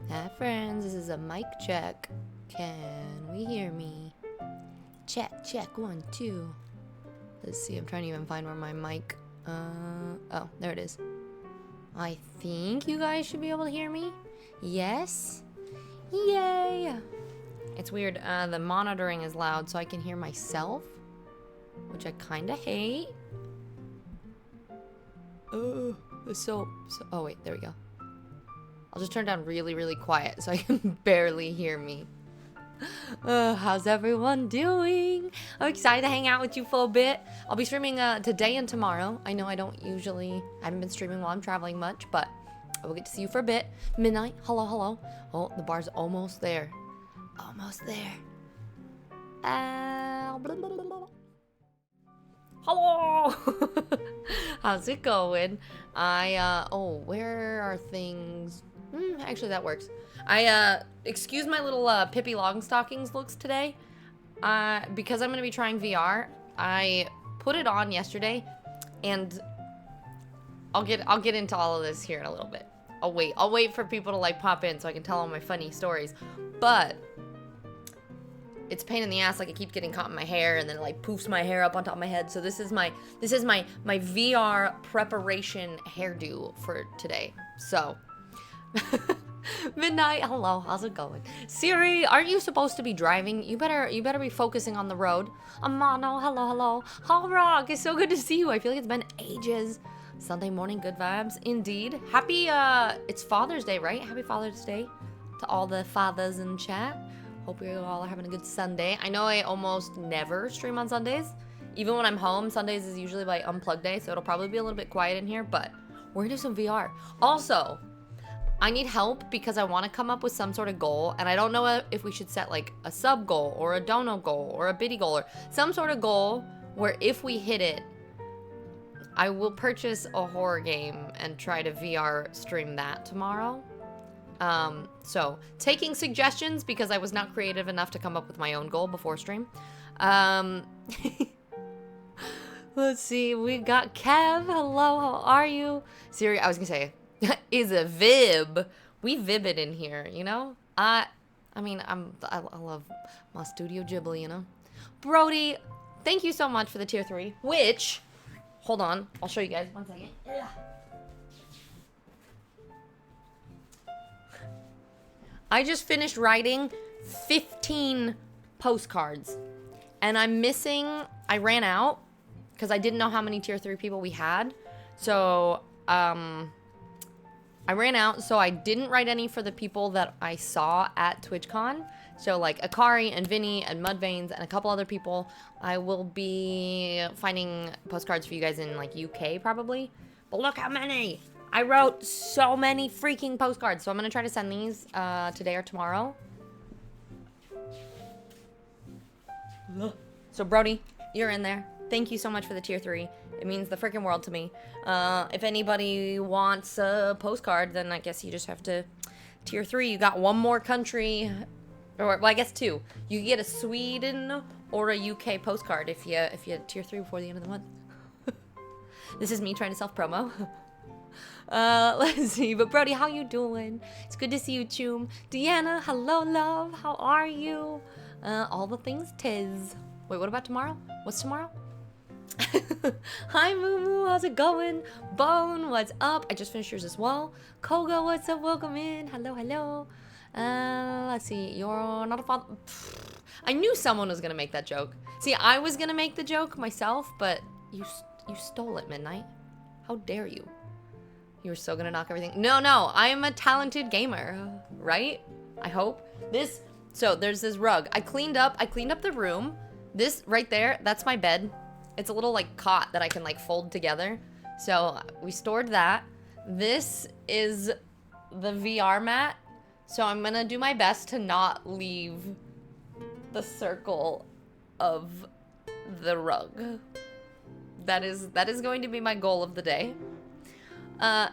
Hi friends, this is a mic check. Can we hear me? Check, check, 1, 2. Let's see, I'm trying to even find where my mic, oh, there it is. I think you guys should be able to hear me. Yes? Yay! It's weird, the monitoring is loud so I can hear myself, which I kinda hate. So, oh wait, there we go. I'll just turn down really, really quiet so I can barely hear me. How's everyone doing? I'm excited to hang out with you for a bit. I'll be streaming today and tomorrow. I know I haven't been streaming while I'm traveling much, but I will get to see you for a bit. Midnight, hello, hello. Oh, the bar's almost there. Almost there. Blah, blah, blah, blah. Hello! How's it going? Where are things? Actually, that works. Excuse my little Pippi Longstockings looks today. Because I'm going to be trying VR, I put it on yesterday, and I'll get into all of this here in a little bit. I'll wait for people to like pop in so I can tell all my funny stories. But it's a pain in the ass, like it keeps getting caught in my hair and then it like poofs my hair up on top of my head. So this is my VR preparation hairdo for today. So Midnight, hello, how's it going? Siri, aren't you supposed to be driving? You better be focusing on the road. Amano, hello. Hall Rock, it's so good to see you. I feel like it's been ages. Sunday morning, good vibes, indeed. Happy, it's Father's Day, right? Happy Father's Day to all the fathers in chat. Hope you all are having a good Sunday. I know I almost never stream on Sundays. Even when I'm home, Sundays is usually my unplugged day, so it'll probably be a little bit quiet in here, but we're gonna do some VR. Also, I need help because I want to come up with some sort of goal, and I don't know if we should set like a sub goal or a dono goal or a biddy goal or some sort of goal where if we hit it, I will purchase a horror game and try to VR stream that tomorrow. So taking suggestions because I was not creative enough to come up with my own goal before stream. Let's see, we got Kev. Hello, how are you? Siri, I was gonna say, is a vib. We vib it in here, you know? I'm I mean, I love my Studio Ghibli, you know? Brody, thank you so much for the tier 3, which, hold on, I'll show you guys, 1 second. I just finished writing 15 postcards, and I'm missing, I ran out, because I didn't know how many tier 3 people we had, so, I ran out, so I didn't write any for the people that I saw at TwitchCon. So like Akari and Vinny and Mudveins and a couple other people. I will be finding postcards for you guys in like UK probably. But look how many! I wrote so many freaking postcards. So I'm gonna try to send these today or tomorrow. So Brody, you're in there. Thank you so much for the tier 3. It means the freaking world to me. If anybody wants a postcard, then I guess you just have to tier 3. You got 1 more country, or well, I guess 2. You get a Sweden or a UK postcard if you tier 3 before the end of the month. This is me trying to self-promo. Let's see. But Brody, how you doing? It's good to see you, Choom. Deanna, hello, love. How are you? All the things tis. Wait, what about tomorrow? What's tomorrow? Hi Moo, how's it going? Bone, what's up? I just finished yours as well. Koga, what's up? Welcome in. Hello, hello. Let's see. You're not a father. I knew someone was gonna make that joke. See, I was gonna make the joke myself, but you stole it, Midnight. How dare you? You were so gonna knock everything. No, I am a talented gamer, right? I hope. So there's this rug. I cleaned up the room. This right there, that's my bed. It's a little like cot that I can like fold together. So we stored that. This is the VR mat. So I'm gonna do my best to not leave the circle of the rug. That is going to be my goal of the day. All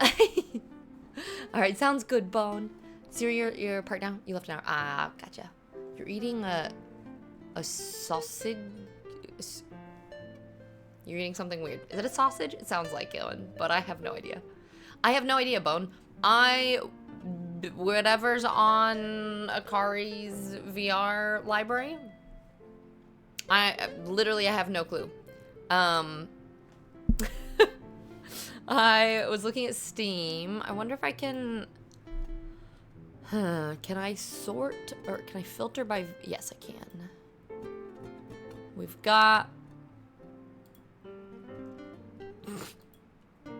right, sounds good, Bone. Siri, you're part down. You left an hour. Ah, gotcha. You're eating a sausage. You're eating something weird. Is it a sausage? It sounds like it, but I have no idea. I have no idea, Bone. Whatever's on Akari's VR library, I have no clue. I was looking at Steam. I wonder if I can... can I sort, or can I filter by... Yes, I can. We've got...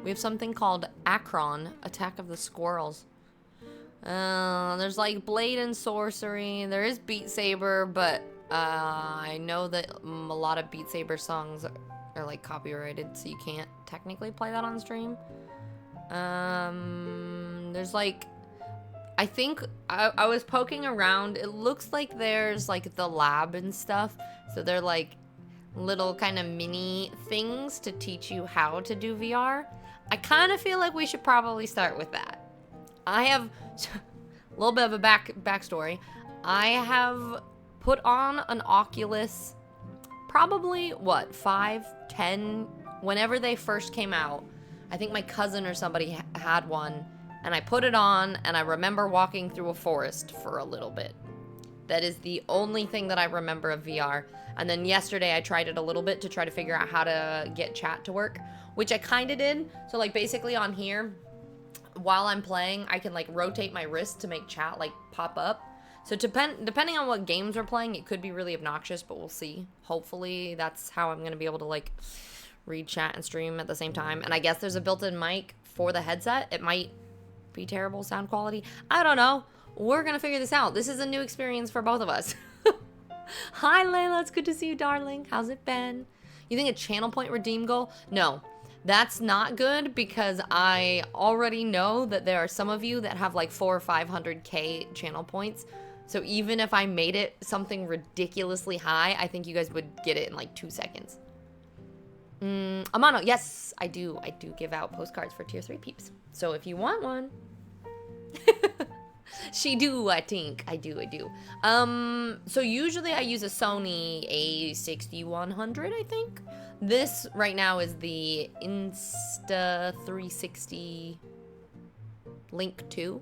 We have something called Akron, Attack of the Squirrels. There's like Blade and Sorcery. There is Beat Saber, but I know that a lot of Beat Saber songs are like copyrighted, so you can't technically play that on stream. There's like, I think I was poking around. It looks like there's like the lab and stuff. So they're like little kind of mini things to teach you how to do VR. I kind of feel like we should probably start with that. I have a little bit of a backstory. I have put on an Oculus probably, 5, 10, whenever they first came out. I think my cousin or somebody had one, and I put it on, and I remember walking through a forest for a little bit. That is the only thing that I remember of VR. And then yesterday I tried it a little bit to try to figure out how to get chat to work, which I kind of did. So like basically on here, while I'm playing, I can like rotate my wrist to make chat like pop up. So depending on what games we're playing, it could be really obnoxious, but we'll see. Hopefully that's how I'm going to be able to like read chat and stream at the same time. And I guess there's a built-in mic for the headset. It might be terrible sound quality. I don't know. We're going to figure this out. This is a new experience for both of us. Hi, Layla. It's good to see you, darling. How's it been? You think a channel point redeem goal? No, that's not good because I already know that there are some of you that have like 400 or 500k channel points. So even if I made it something ridiculously high, I think you guys would get it in like 2 seconds. Amano, yes, I do give out postcards for tier 3 peeps. So if you want one, she do, I think. I do. So usually I use a Sony A6100, I think. This right now is the Insta360 Link 2.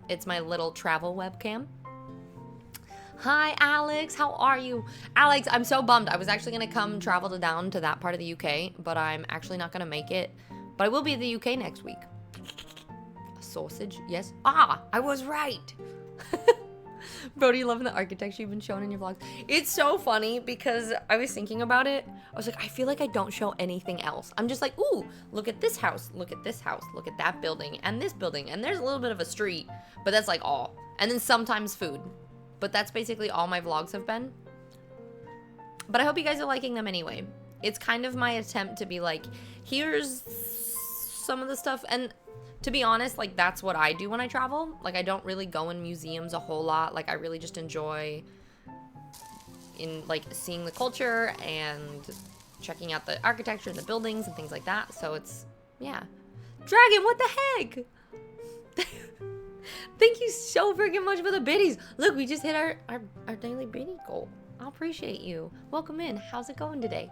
It's my little travel webcam. Hi, Alex. How are you? Alex, I'm so bummed. I was actually going to come travel down to that part of the UK, but I'm actually not going to make it. But I will be in the UK next week. A sausage? Yes. Ah, I was right. Brody, loving the architecture you've been showing in your vlogs. It's so funny because I was thinking about it. I was like, I feel like I don't show anything else. I'm just like, ooh, look at this house, look at this house, look at that building, and this building. And there's a little bit of a street, but that's like all. And then sometimes food. But that's basically all my vlogs have been. But I hope you guys are liking them anyway. It's kind of my attempt to be like, here's some of the stuff. And to be honest, like, that's what I do when I travel. Like, I don't really go in museums a whole lot. Like, I really just enjoy like seeing the culture and checking out the architecture and the buildings and things like that. So it's, yeah. Dragon, what the heck? Thank you so freaking much for the biddies. Look, we just hit our daily biddy goal. I appreciate you. Welcome in. How's it going today?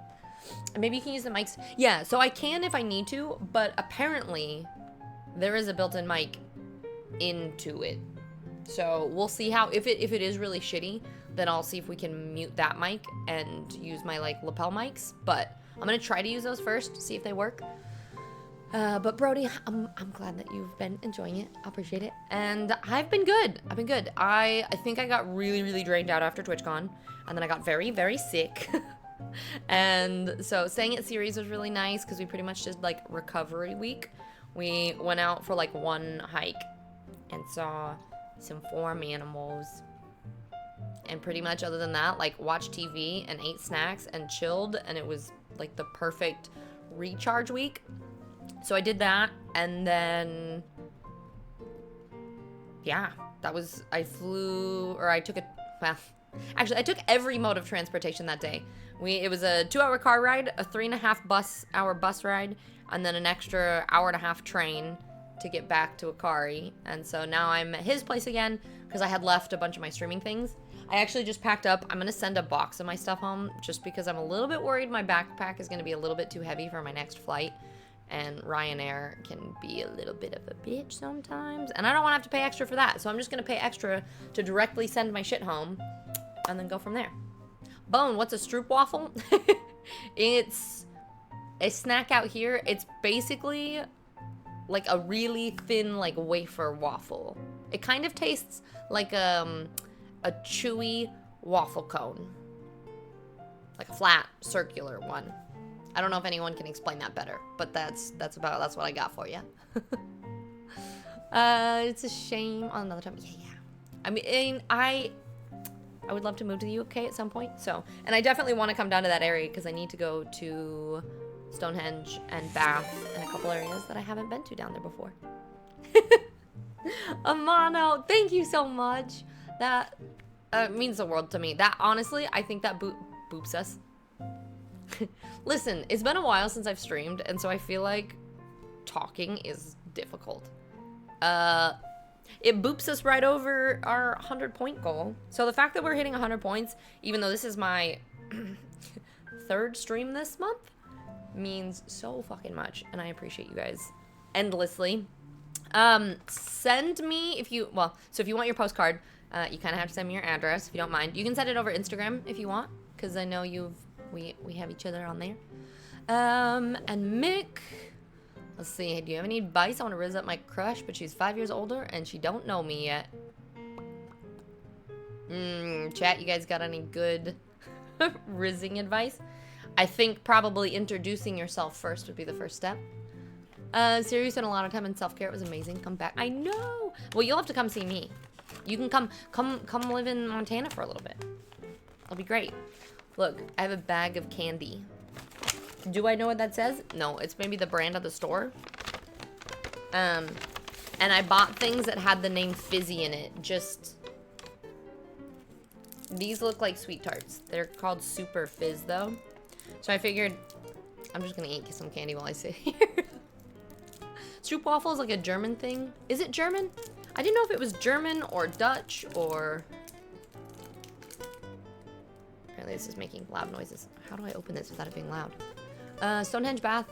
And maybe you can use the mics. Yeah, so I can if I need to, but apparently there is a built-in mic into it. So we'll see how, if it is really shitty, then I'll see if we can mute that mic and use my like lapel mics. But I'm gonna try to use those first, see if they work. But Brody, I'm glad that you've been enjoying it. I appreciate it. And I've been good. I think I got really, really drained out after TwitchCon. And then I got very, very sick. And so Saying It series was really nice because we pretty much did like recovery week. We went out for like one hike and saw some farm animals. And pretty much other than that, like watched TV and ate snacks and chilled. And it was like the perfect recharge week. So I did that, and then, yeah, I took I took every mode of transportation that day. It was a 2-hour car ride, a 3.5-hour bus ride, and then an extra 1.5-hour train to get back to Akari. And so now I'm at his place again, because I had left a bunch of my streaming things. I actually just packed up. I'm going to send a box of my stuff home, just because I'm a little bit worried my backpack is going to be a little bit too heavy for my next flight. And Ryanair can be a little bit of a bitch sometimes. And I don't want to have to pay extra for that. So I'm just going to pay extra to directly send my shit home. And then go from there. Bone, what's a stroopwafel? It's a snack out here. It's basically like a really thin like wafer waffle. It kind of tastes like a chewy waffle cone. Like a flat, circular one. I don't know if anyone can explain that better, but that's what I got for you. It's a shame on another time. Yeah. I mean, I would love to move to the UK at some point. So, and I definitely want to come down to that area because I need to go to Stonehenge and Bath and a couple areas that I haven't been to down there before. Amano, thank you so much. That means the world to me. That honestly, I think that boops us. Listen, it's been a while since I've streamed, and so I feel like talking is difficult. It boops us right over our 100-point goal. So the fact that we're hitting 100 points, even though this is my 3rd stream this month, means so fucking much, and I appreciate you guys endlessly. Send me if you want your postcard, you kind of have to send me your address if you don't mind. You can send it over Instagram if you want, because I know we have each other on there. And Mick, let's see, do you have any advice? I want to rizz up my crush, but she's 5 years older and she don't know me yet. Chat, you guys got any good rizzing advice? I think probably introducing yourself first would be the first step. Siri spent a lot of time in self-care. It was amazing. Come back. I know. Well, you'll have to come see me. You can come live in Montana for a little bit. It'll be great. Look, I have a bag of candy. Do I know what that says? No, it's maybe the brand of the store. And I bought things that had the name Fizzy in it. These look like sweet tarts. They're called Super Fizz though. So I figured I'm just gonna eat some candy while I sit here. Stroopwafel is like a German thing. Is it German? I didn't know if it was German or Dutch or... Apparently this is making loud noises. How do I open this without it being loud? Stonehenge, Bath,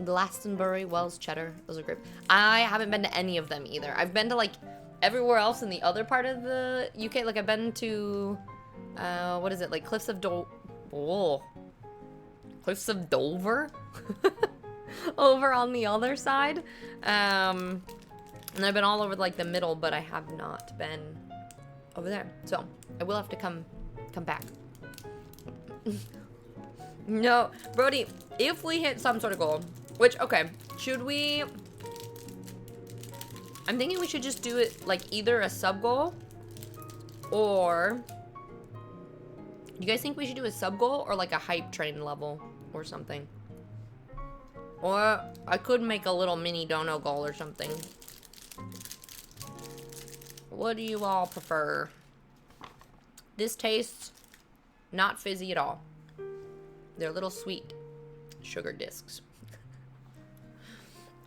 Glastonbury, Wells, Cheddar. Those are great. I haven't been to any of them either. I've been to like everywhere else in the other part of the UK. Like I've been to What is it? Like Cliffs of Oh. Cliffs of Dover? Over on the other side. And I've been all over like the middle, but I have not been over there. So I will have to come back. No, Brody, if we hit some sort of goal, which, okay, should we... I'm thinking we should just do it like either a sub goal or... You guys think we should do a sub goal or like a hype train level or something? Or I could make a little mini dono goal or something. What do you all prefer? This tastes not fizzy at all. They're little sweet sugar discs.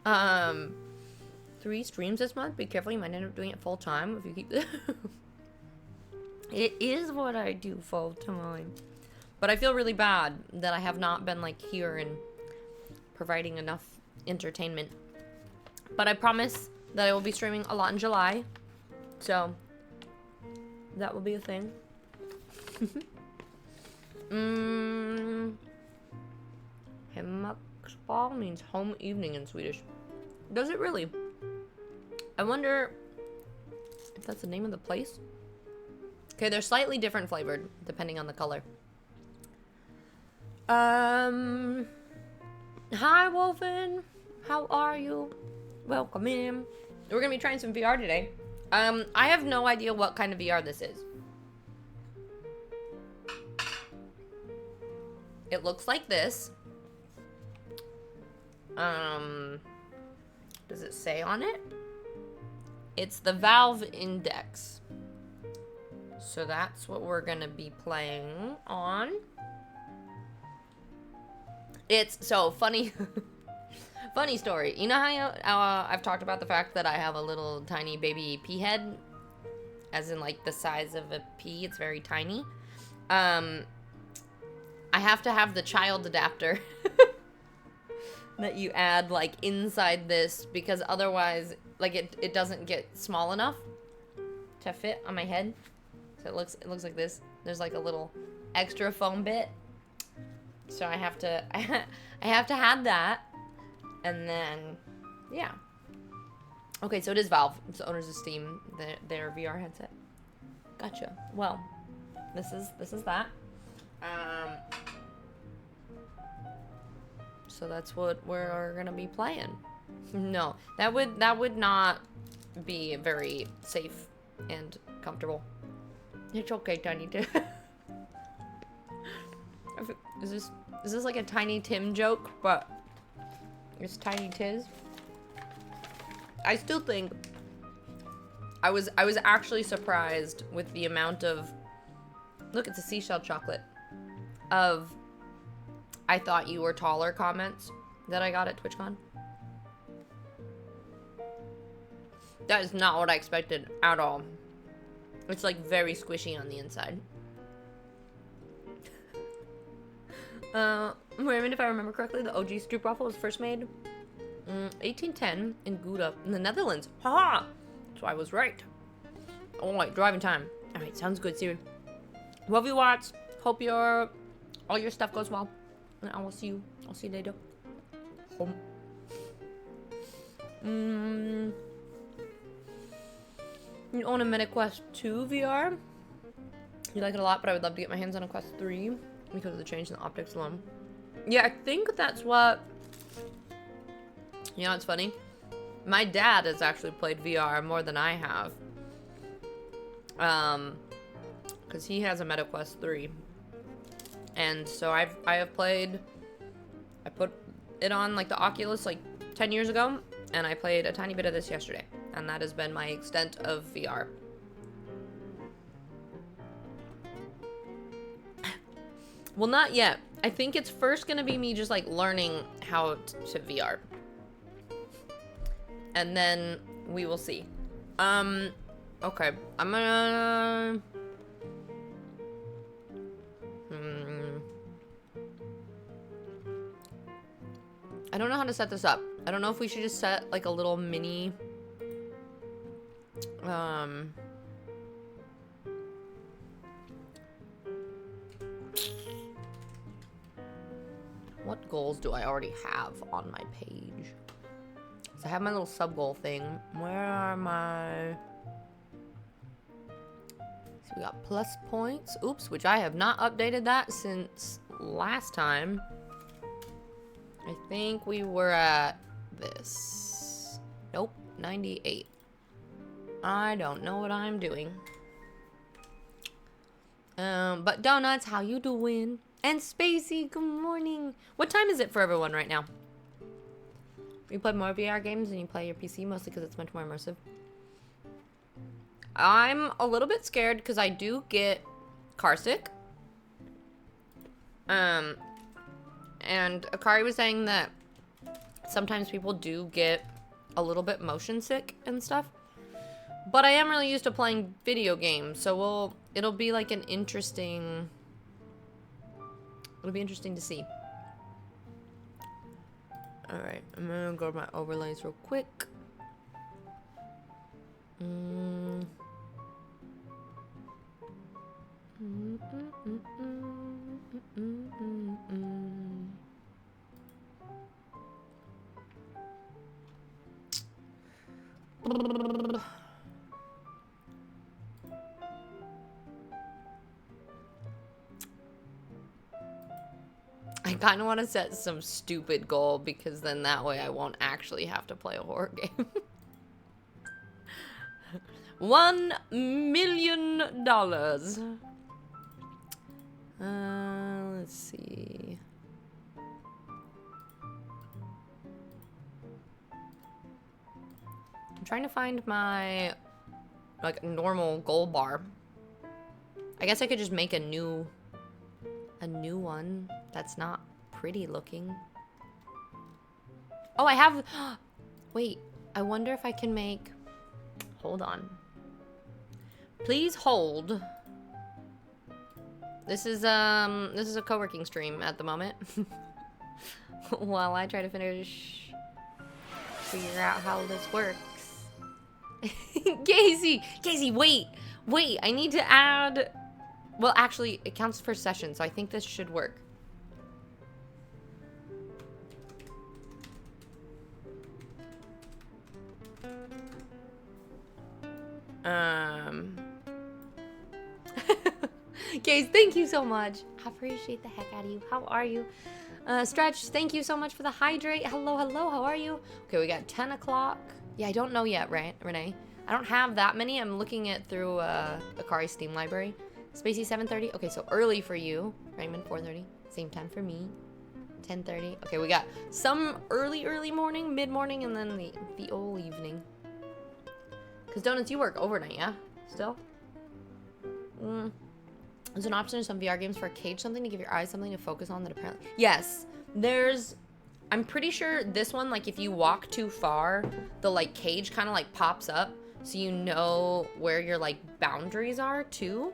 3 streams this month. Be careful, you might end up doing it full time if you keep this. It is what I do full time. But I feel really bad that I have not been like here and providing enough entertainment. But I promise that I will be streaming a lot in July. So that will be a thing. Hemmaksbal means home evening in Swedish. Does it really? I wonder if that's the name of the place. Okay, they're slightly different flavored depending on the color. Hi Wolfen, how are you? Welcome in. We're gonna be trying some VR today. I have no idea what kind of VR this is. It looks like this. Does it say on it? It's the Valve Index. So that's what we're gonna be playing on. It's so funny. Funny story. You know how I've talked about the fact that I have a little tiny baby pea head? As in like the size of a pea. It's very tiny. I have to have the child adapter that you add like inside this because otherwise like it doesn't get small enough to fit on my head. So it looks like this. There's like a little extra foam bit. So I have to have that. And then yeah. Okay, so it is Valve. It's the owners of Steam, their VR headset. Gotcha. Well, this is that. So that's what we're gonna be playing. No, that would not be very safe and comfortable. It's okay, Tiny Tim. Is this like a Tiny Tim joke? But it's Tiny Tiz. I still think I was actually surprised with the amount of, look, it's a seashell chocolate, of I thought you were taller comments that I got at TwitchCon. That is not what I expected at all. It's like very squishy on the inside. Raymond, if I remember correctly, the OG stroopwafel was first made 1810 in Gouda in the Netherlands. Ha! So I was right. Alright, driving time. Alright, sounds good, Siri. Love you, Watts. Hope all your stuff goes well. And I will see you. I'll see you later. Home. You own a MetaQuest 2 VR? You like it a lot, but I would love to get my hands on a Quest 3 because of the change in the optics alone. Yeah, I think that's what... You know, it's funny. My dad has actually played VR more than I have. Because he has a MetaQuest 3. And so I have played... I put it on, like, the Oculus, like, 10 years ago. And I played a tiny bit of this yesterday. And that has been my extent of VR. Well, not yet. I think it's first gonna be me just, like, learning how to VR. And then we will see. Okay. I'm gonna... I don't know how to set this up. I don't know if we should just set, like, a little mini... goals do I already have on my page? So I have my little sub goal thing. Where are my... So we got plus points. Oops, which I have not updated that since last time. I think we were at this. Nope, 98. I don't know what I'm doing. But Donuts, how you doing? And Spacey, good morning. What time is it for everyone right now? You play more VR games than you play your PC, mostly because it's much more immersive. I'm a little bit scared because I do get car sick. And Akari was saying that sometimes people do get a little bit motion sick and stuff. But I am really used to playing video games, so it'll be like an interesting... It'll be interesting to see. Alright, I'm gonna go to my overlays real quick. I kind of want to set some stupid goal because then that way I won't actually have to play a horror game. $1 million. Let's see. I'm trying to find my like normal goal bar. I guess I could just make a new one that's not pretty looking. Oh, I have... Wait, I wonder if I can make... Hold on. Please hold. This is a co-working stream at the moment. While I try to figure out how this works. Casey, wait, I need to add... Well, actually, it counts for session, so I think this should work. Case, thank you so much. I appreciate the heck out of you. How are you? Stretch, thank you so much for the hydrate. Hello, how are you? Okay, we got 10 o'clock. Yeah, I don't know yet, right, Renee? I don't have that many. I'm looking at through Akari's Steam library. Spacey 7:30. Okay, so early for you. Raymond 4:30. Same time for me. 10:30. Okay, we got some early morning, mid-morning, and then the old evening. Because Donuts, you work overnight, yeah? Still? There's an option in some VR games for a cage, something to give your eyes something to focus on that apparently... Yes, there's... I'm pretty sure this one, like, if you walk too far, the, like, cage kind of, like, pops up, so you know where your, like, boundaries are, too.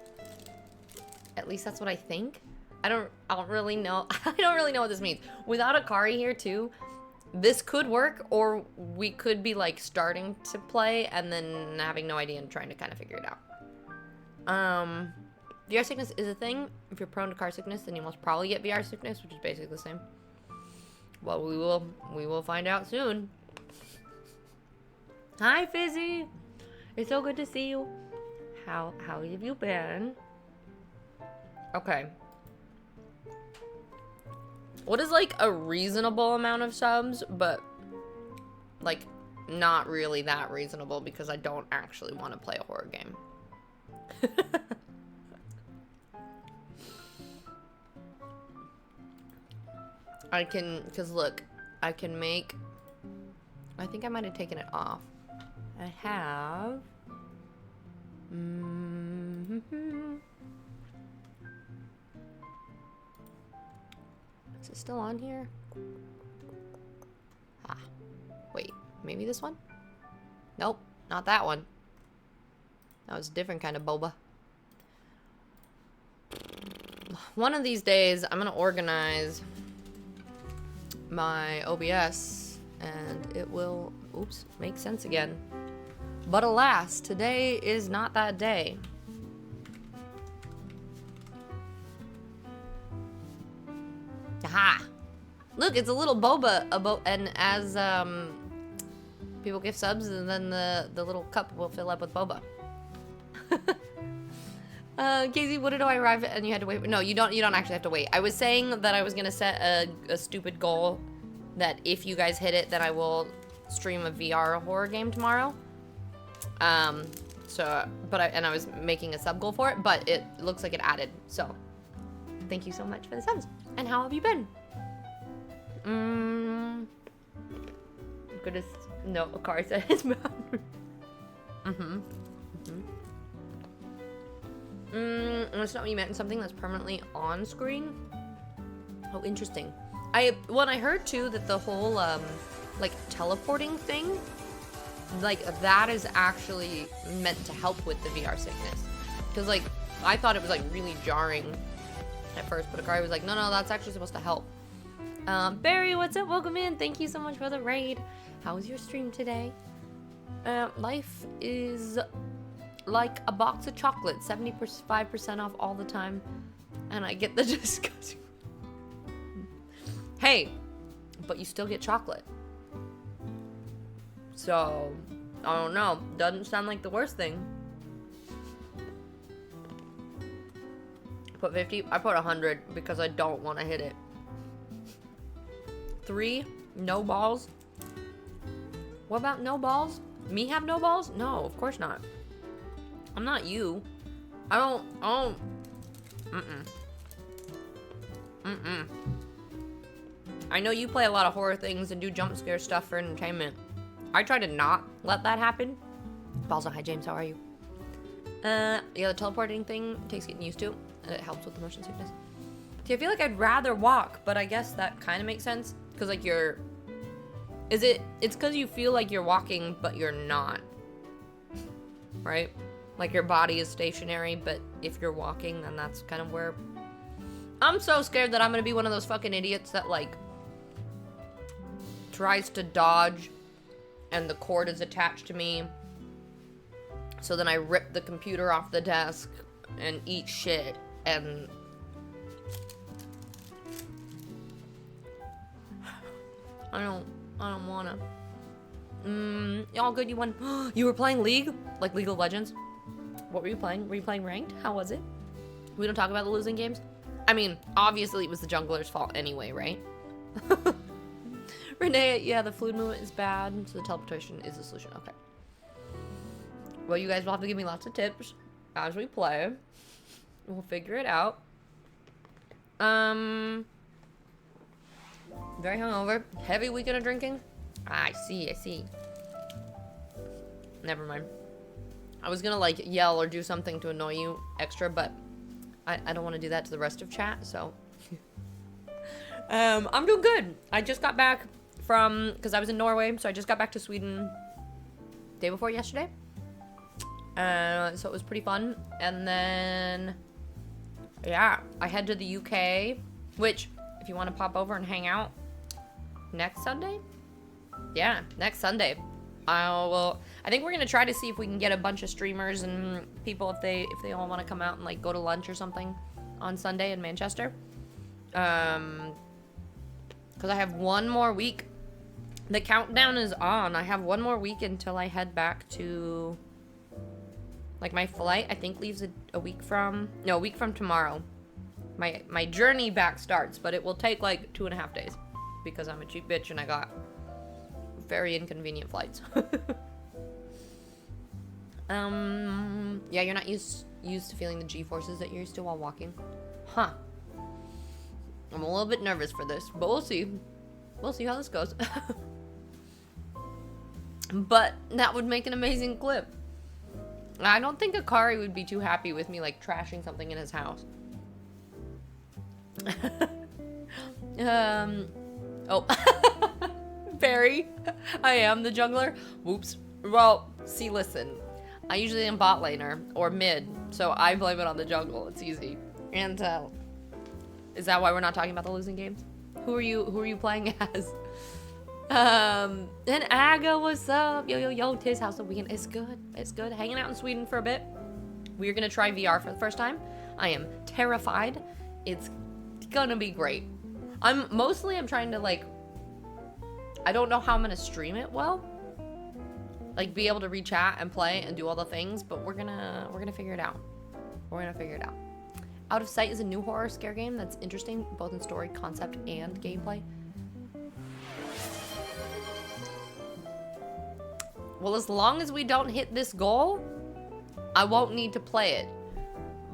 At least that's what I think. I don't really know. I don't really know what this means. Without Akari here, too, this could work, or we could be, like, starting to play and then having no idea and trying to kind of figure it out. VR sickness is a thing. If you're prone to car sickness, then you most probably get VR sickness, which is basically the same. Well, we will find out soon. Hi, Fizzy. It's so good to see you. How have you been? Okay. What is, like, a reasonable amount of subs, but, like, not really that reasonable because I don't actually want to play a horror game. I can, because look, I can make, I think I might have taken it off. I have, is it still on here? Ah, wait, maybe this one? Nope, not that one. That was a different kind of boba. One of these days, I'm gonna organize my OBS and it will, oops, make sense again. But alas, today is not that day. Aha! Look, it's a little boba, and as people give subs, and then the little cup will fill up with boba. Casey, what did I arrive at and you had to wait? No, you don't actually have to wait. I was saying that I was gonna set a stupid goal that if you guys hit it, then I will stream a VR horror game tomorrow. I was making a sub goal for it, but it looks like it added. So, thank you so much for the subs. And how have you been? Goodness, no, a car said it's bad. That's not what you meant. Something that's permanently on screen. Oh, interesting. When I heard too that the whole like teleporting thing, like that is actually meant to help with the VR sickness. Because like I thought it was like really jarring at first, but Akari was like, no, that's actually supposed to help. Barry, what's up? Welcome in. Thank you so much for the raid. How was your stream today? Life is like a box of chocolate, 75% off all the time, and I get the disgusting. Hey, but you still get chocolate. So, I don't know. Doesn't sound like the worst thing. Put 50. I put 100 because I don't want to hit it. 3, no balls. What about no balls? Me have no balls? No, of course not. I'm not you. I don't. I know you play a lot of horror things and do jump scare stuff for entertainment. I try to not let that happen. Balls on. Hi, James. How are you? Yeah, the teleporting thing takes getting used to, and it helps with the motion sickness. See, I feel like I'd rather walk, but I guess that kind of makes sense. Because, like, it's because you feel like you're walking, but you're not. Right? Like, your body is stationary, but if you're walking, then that's kind of where... I'm so scared that I'm gonna be one of those fucking idiots that, like, tries to dodge, and the cord is attached to me. So then I rip the computer off the desk and eat shit, and... I don't wanna. All good, you won. You were playing League? Like League of Legends? What were you playing? Were you playing ranked? How was it? We don't talk about the losing games? I mean, obviously it was the jungler's fault anyway, right? Renee, yeah, the fluid movement is bad, so the teleportation is the solution. Okay. Well, you guys will have to give me lots of tips as we play. We'll figure it out. Very hungover. Heavy weekend of drinking? I see. Never mind. I was gonna, like, yell or do something to annoy you extra, but I don't want to do that to the rest of chat, so. I'm doing good. I just got back from, because I was in Norway, so I just got back to Sweden day before yesterday. So it was pretty fun. And then, yeah, I head to the UK, which, if you want to pop over and hang out next Sunday? Yeah, next Sunday. I think we're gonna try to see if we can get a bunch of streamers and people if they all want to come out and like go to lunch or something on Sunday in Manchester. Because I have one more week. The countdown is on. I have one more week until I head back to, like, my flight I think leaves a week from tomorrow. My journey back starts, but it will take like 2.5 days because I'm a cheap bitch and I got very inconvenient flights. Yeah, you're not used to feeling the G-forces that you're used to while walking. Huh. I'm a little bit nervous for this, but we'll see. We'll see how this goes. But that would make an amazing clip. I don't think Akari would be too happy with me, like, trashing something in his house. Oh. Barry, I am the jungler. Whoops. Well, see, listen. I usually am bot laner or mid, so I blame it on the jungle. It's easy. And is that why we're not talking about the losing games? Who are you playing as? And Aga, what's up? Yo, Tiz, how's the weekend? It's good. Hanging out in Sweden for a bit. We're gonna try VR for the first time. I am terrified. It's gonna be great. I'm trying to like, I don't know how I'm gonna stream it well. Like be able to read chat and play and do all the things, but we're gonna figure it out. We're gonna figure it out. Out of Sight is a new horror scare game that's interesting, both in story, concept, and gameplay. Well, as long as we don't hit this goal, I won't need to play it.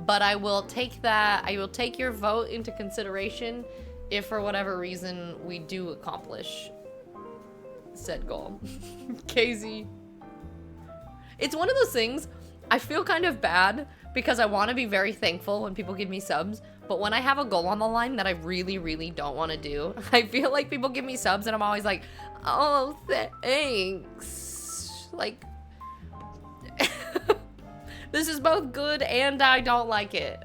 But I will take that, I will take your vote into consideration if for whatever reason we do accomplish said goal. Casey. It's one of those things, I feel kind of bad because I want to be very thankful when people give me subs, but when I have a goal on the line that I really, really don't want to do, I feel like people give me subs and I'm always like, oh, thanks. Like, this is both good and I don't like it.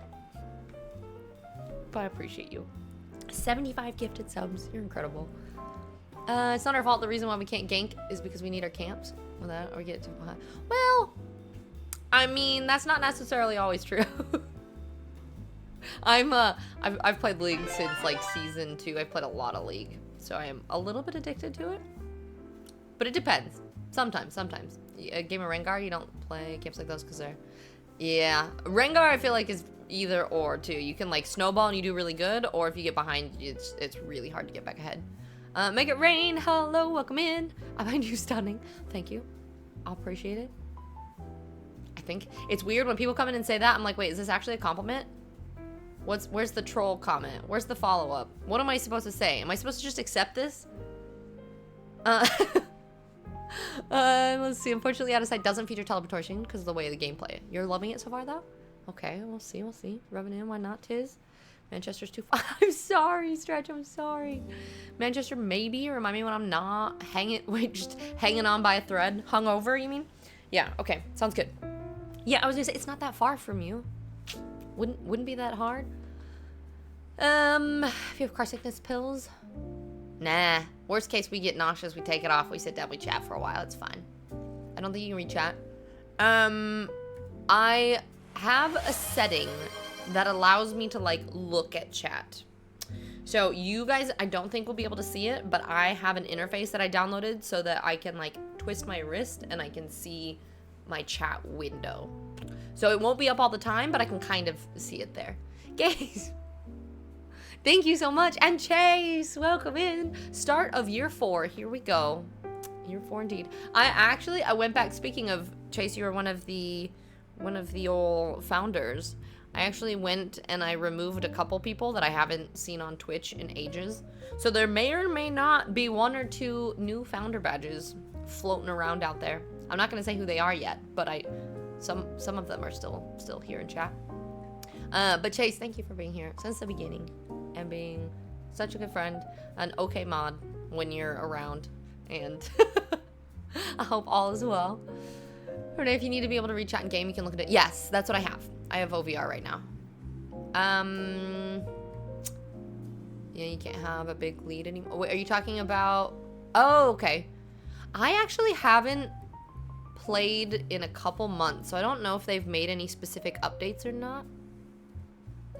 But I appreciate you. 75 gifted subs. You're incredible. It's not our fault. The reason why we can't gank is because we need our camps. With that, or get too high. Well, I mean, that's not necessarily always true. I've played League since like season 2. I've played a lot of League, so I am a little bit addicted to it. But it depends. Sometimes. A game of Rengar, you don't play camps like those because they're, yeah. Rengar, I feel like is either or too. You can like snowball and you do really good, or if you get behind, it's really hard to get back ahead. Make it rain. Hello, welcome in. I find you stunning. Thank you. I'll appreciate it. I think it's weird when people come in and say that. I'm like, wait, is this actually a compliment? Where's the troll comment? Where's the follow-up? What am I supposed to say? Am I supposed to just accept this? Let's see. Unfortunately, Out of Sight doesn't feature teleportation because of the way of the gameplay. You're loving it so far, though? Okay, we'll see. Rubbing in, why not, Tiz? Manchester's too far. I'm sorry, Stretch. I'm sorry. Manchester, maybe. Remind me when I'm not just hanging on by a thread. Hungover, you mean? Yeah, okay. Sounds good. Yeah, I was gonna say, it's not that far from you. Wouldn't be that hard. If you have car sickness pills. Nah. Worst case, we get nauseous. We take it off. We sit down. We chat for a while. It's fine. I don't think you can read chat. I have a setting that allows me to like look at chat. So you guys, I don't think will be able to see it, but I have an interface that I downloaded so that I can like twist my wrist and I can see my chat window. So it won't be up all the time, but I can kind of see it there. Gaze. Thank you so much. And Chase, welcome in. Start of year 4. Here we go. Year 4 indeed. I went back, speaking of Chase, you were one of the old founders. I actually went and I removed a couple people that I haven't seen on Twitch in ages. So there may or may not be 1 or 2 new founder badges floating around out there. I'm not gonna say who they are yet, but some of them are still here in chat. But Chase, thank you for being here since the beginning and being such a good friend, an okay mod when you're around, and I hope all is well. Renee, if you need to be able to read chat and game, you can look at it. Yes, that's what I have. I have OVR right now. Yeah, you can't have a big lead anymore. Wait, are you talking about? Oh, okay. I actually haven't played in a couple months, so I don't know if they've made any specific updates or not.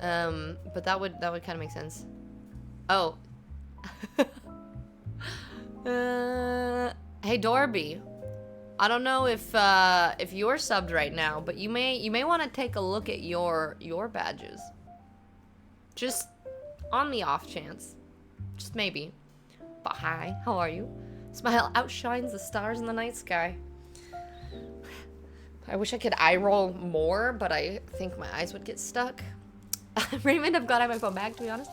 But that would kind of make sense. Oh. Hey Dorby. I don't know if you're subbed right now, but you may want to take a look at your badges. Just on the off chance. Just maybe. But hi, how are you? Smile outshines the stars in the night sky. I wish I could eye roll more, but I think my eyes would get stuck. Raymond, I'm glad I have my phone back, to be honest.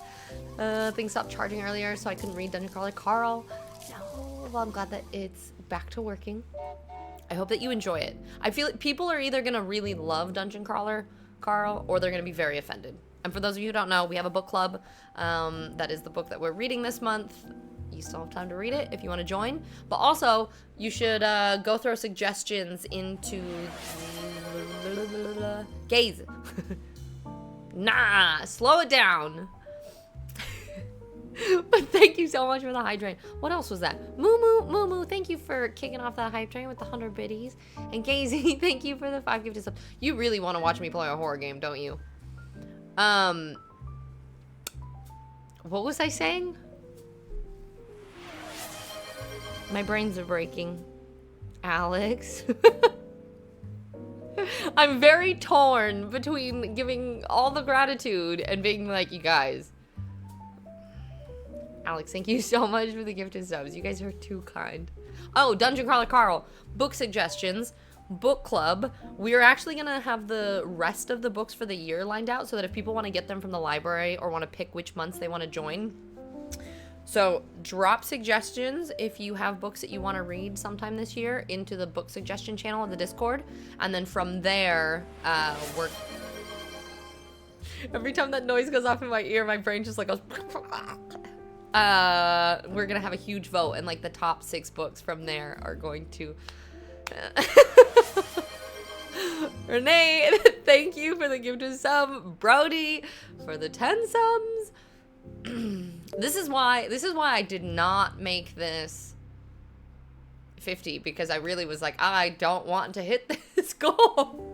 Things stopped charging earlier, so I couldn't read Dungeon Crawler. Carl, no, well, I'm glad that it's back to working. I hope that you enjoy it. I feel like people are either gonna really love Dungeon Crawler, Carl, or they're gonna be very offended. And for those of you who don't know, we have a book club. That is the book that we're reading this month. You still have time to read it if you want to join. But also, you should go throw suggestions into Gaze. Nah, slow it down. But thank you so much for the hype train. What else was that? Moo, thank you for kicking off that hype train with the 100 biddies. And Gazy, thank you for the 5 gifted subs. You really want to watch me play a horror game, don't you? What was I saying? My brains are breaking. Alex. I'm very torn between giving all the gratitude and being like, you guys. Alex, thank you so much for the gifted subs. You guys are too kind. Oh, Dungeon Crawler Carl. Book suggestions. Book club. We're actually going to have the rest of the books for the year lined out so that if people want to get them from the library or want to pick which months they want to join. So drop suggestions if you have books that you want to read sometime this year into the book suggestion channel of the Discord. And then from there, we're... Every time that noise goes off in my ear, my brain just like goes... we're going to have a huge vote and like the top 6 books from there are going to... Renee, thank you for the gift of sub. Brody for the 10 subs. This is why I did not make this 50, because I really was like, I don't want to hit this goal.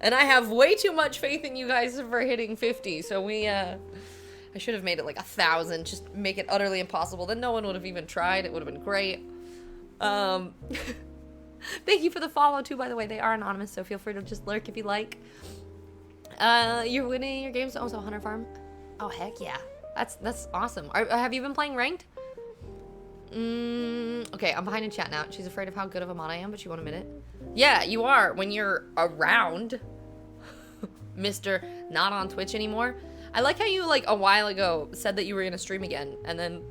And I have way too much faith in you guys for hitting 50. So I should have made it like 1,000, just make it utterly impossible. Then no one would have even tried. It would have been great. Thank you for the follow too, by the way. They are anonymous, so feel free to just lurk if you like. You're winning your games. Oh, so Hunter Farm. Oh, heck yeah. That's awesome. Have you been playing ranked? Okay, I'm behind in chat now. She's afraid of how good of a mod I am, but she won't admit it. Yeah, you are when you're around. Mr. Not on Twitch anymore. I like how you, like, a while ago said that you were gonna stream again, and then...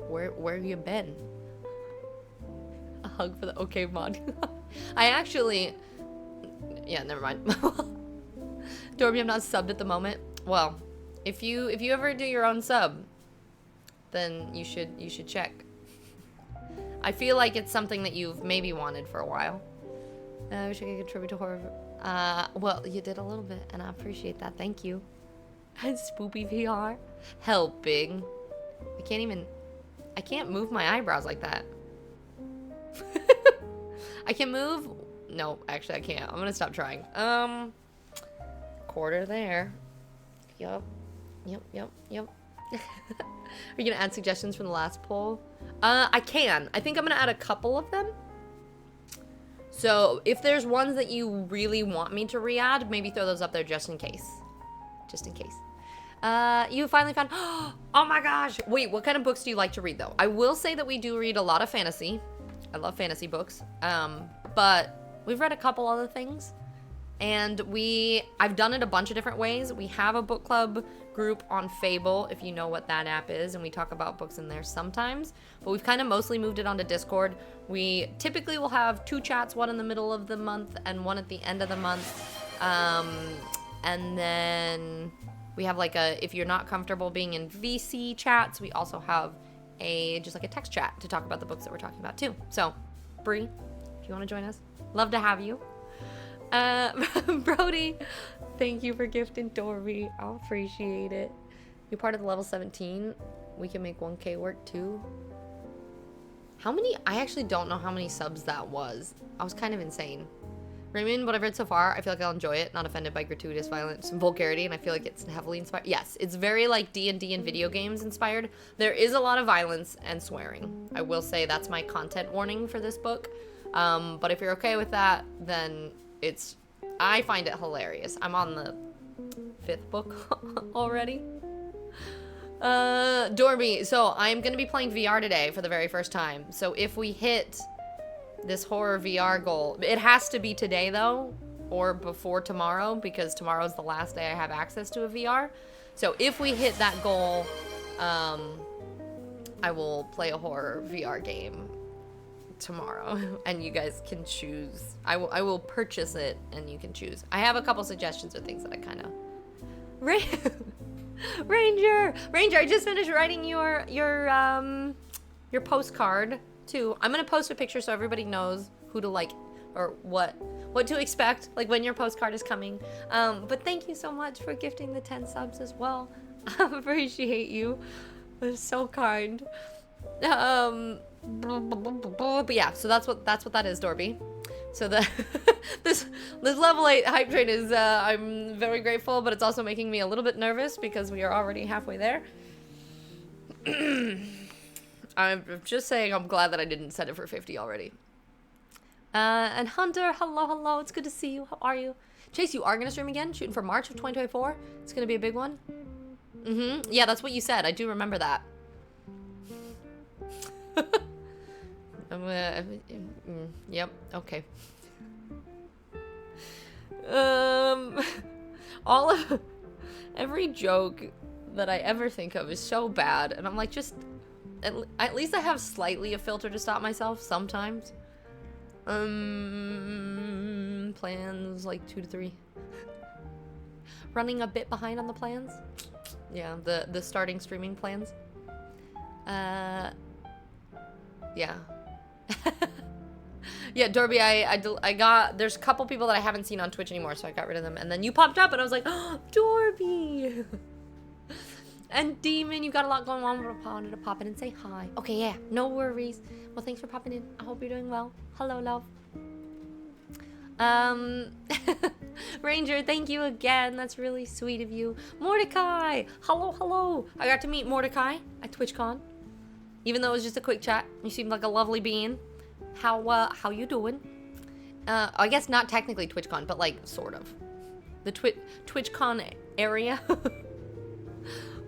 Where have you been? A hug for the okay mod. I actually... Yeah, never mind. Dorby, I'm not subbed at the moment. Well, if you ever do your own sub, then you should check. I feel like it's something that you've maybe wanted for a while. I wish I could contribute to horror. Well, you did a little bit, and I appreciate that. Thank you. And Spoopy VR helping. I can't move my eyebrows like that. I can move. No, actually, I can't. I'm gonna stop trying. Quarter there. Yup. Are you gonna add suggestions from the last poll? I can. I think I'm gonna add a couple of them. So if there's ones that you really want me to re-add, maybe throw those up there just in case. Just in case. You finally found... Oh my gosh! Wait, what kind of books do you like to read, though? I will say that we do read a lot of fantasy. I love fantasy books. But we've read a couple other things. And I've done it a bunch of different ways. We have a book club group on Fable, if you know what that app is, and we talk about books in there sometimes. But we've kind of mostly moved it onto Discord. We typically will have 2 chats, one in the middle of the month and one at the end of the month. And then we have like if you're not comfortable being in VC chats, we also have just like a text chat to talk about the books that we're talking about too. So, Bree, if you want to join us, love to have you. Brody, thank you for gifting Dorby. I'll appreciate it. You're part of the level 17. We can make 1K work too. How many? I actually don't know how many subs that was. I was kind of insane. Raymond, what I've read so far, I feel like I'll enjoy it. Not offended by gratuitous violence and vulgarity, and I feel like it's heavily inspired. Yes, it's very like D&D and video games inspired. There is a lot of violence and swearing. I will say that's my content warning for this book. But if you're okay with that, then I find it hilarious. I'm on the 5th book already. Dorby, so I'm gonna be playing VR today for the very first time. So if we hit this horror VR goal, it has to be today though, or before tomorrow, because tomorrow's the last day I have access to a VR. So if we hit that goal, I will play a horror VR game tomorrow, and you guys can choose. I will purchase it, and you can choose. I have a couple suggestions of things that I kind of... Ranger, I just finished writing your postcard too. I'm gonna post a picture so everybody knows who to like, or what to expect, like when your postcard is coming. But thank you so much for gifting the 10 subs as well. I appreciate you. It's so kind. But yeah, so that's what that is, Dorby. So the this level 8 hype train is I'm very grateful, but it's also making me a little bit nervous because we are already halfway there. I'm just saying I'm glad that I didn't set it for 50 already. And Hunter, hello, it's good to see you. How are you? Chase, you are going to stream again? Shooting for March of 2024? It's going to be a big one? Yeah, that's what you said. I do remember that. Yep, okay. Every joke that I ever think of is so bad, and I'm like, just... At least I have slightly a filter to stop myself sometimes. Plans like 2 to 3. Running a bit behind on the plans. Yeah, the starting streaming plans. Yeah. Yeah, Dorby, I got, there's a couple people that I haven't seen on Twitch anymore, so I got rid of them. And then you popped up and I was like, oh, Dorby. And Demon, you got a lot going on, but I wanted to pop in and say hi. Okay, yeah, no worries. Well, thanks for popping in. I hope you're doing well. Hello, love. Ranger, thank you again. That's really sweet of you. Mordecai, hello. I got to meet Mordecai at TwitchCon. Even though it was just a quick chat. You seemed like a lovely being. How you doing? I guess not technically TwitchCon, but like sort of. The TwitchCon area.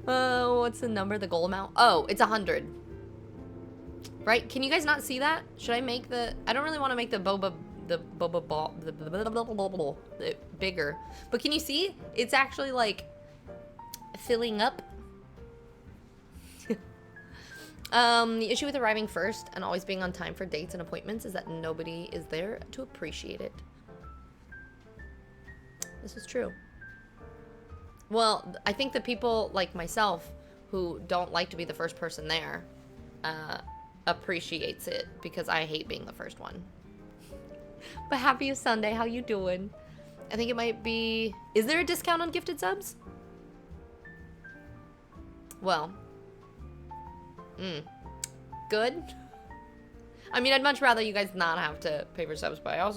What's the number? The goal amount? Oh, it's 100. Right? Can you guys not see that? Should I make the... I don't really want to make the boba ball bigger. But can you see? It's actually like filling up. The issue with arriving first and always being on time for dates and appointments is that nobody is there to appreciate it. This is true. Well, I think that people like myself who don't like to be the first person there appreciates it because I hate being the first one. But happy Sunday, how you doing? I think it might be... Is there a discount on gifted subs? Well. Good. I mean, I'd much rather you guys not have to pay for subs, but I don't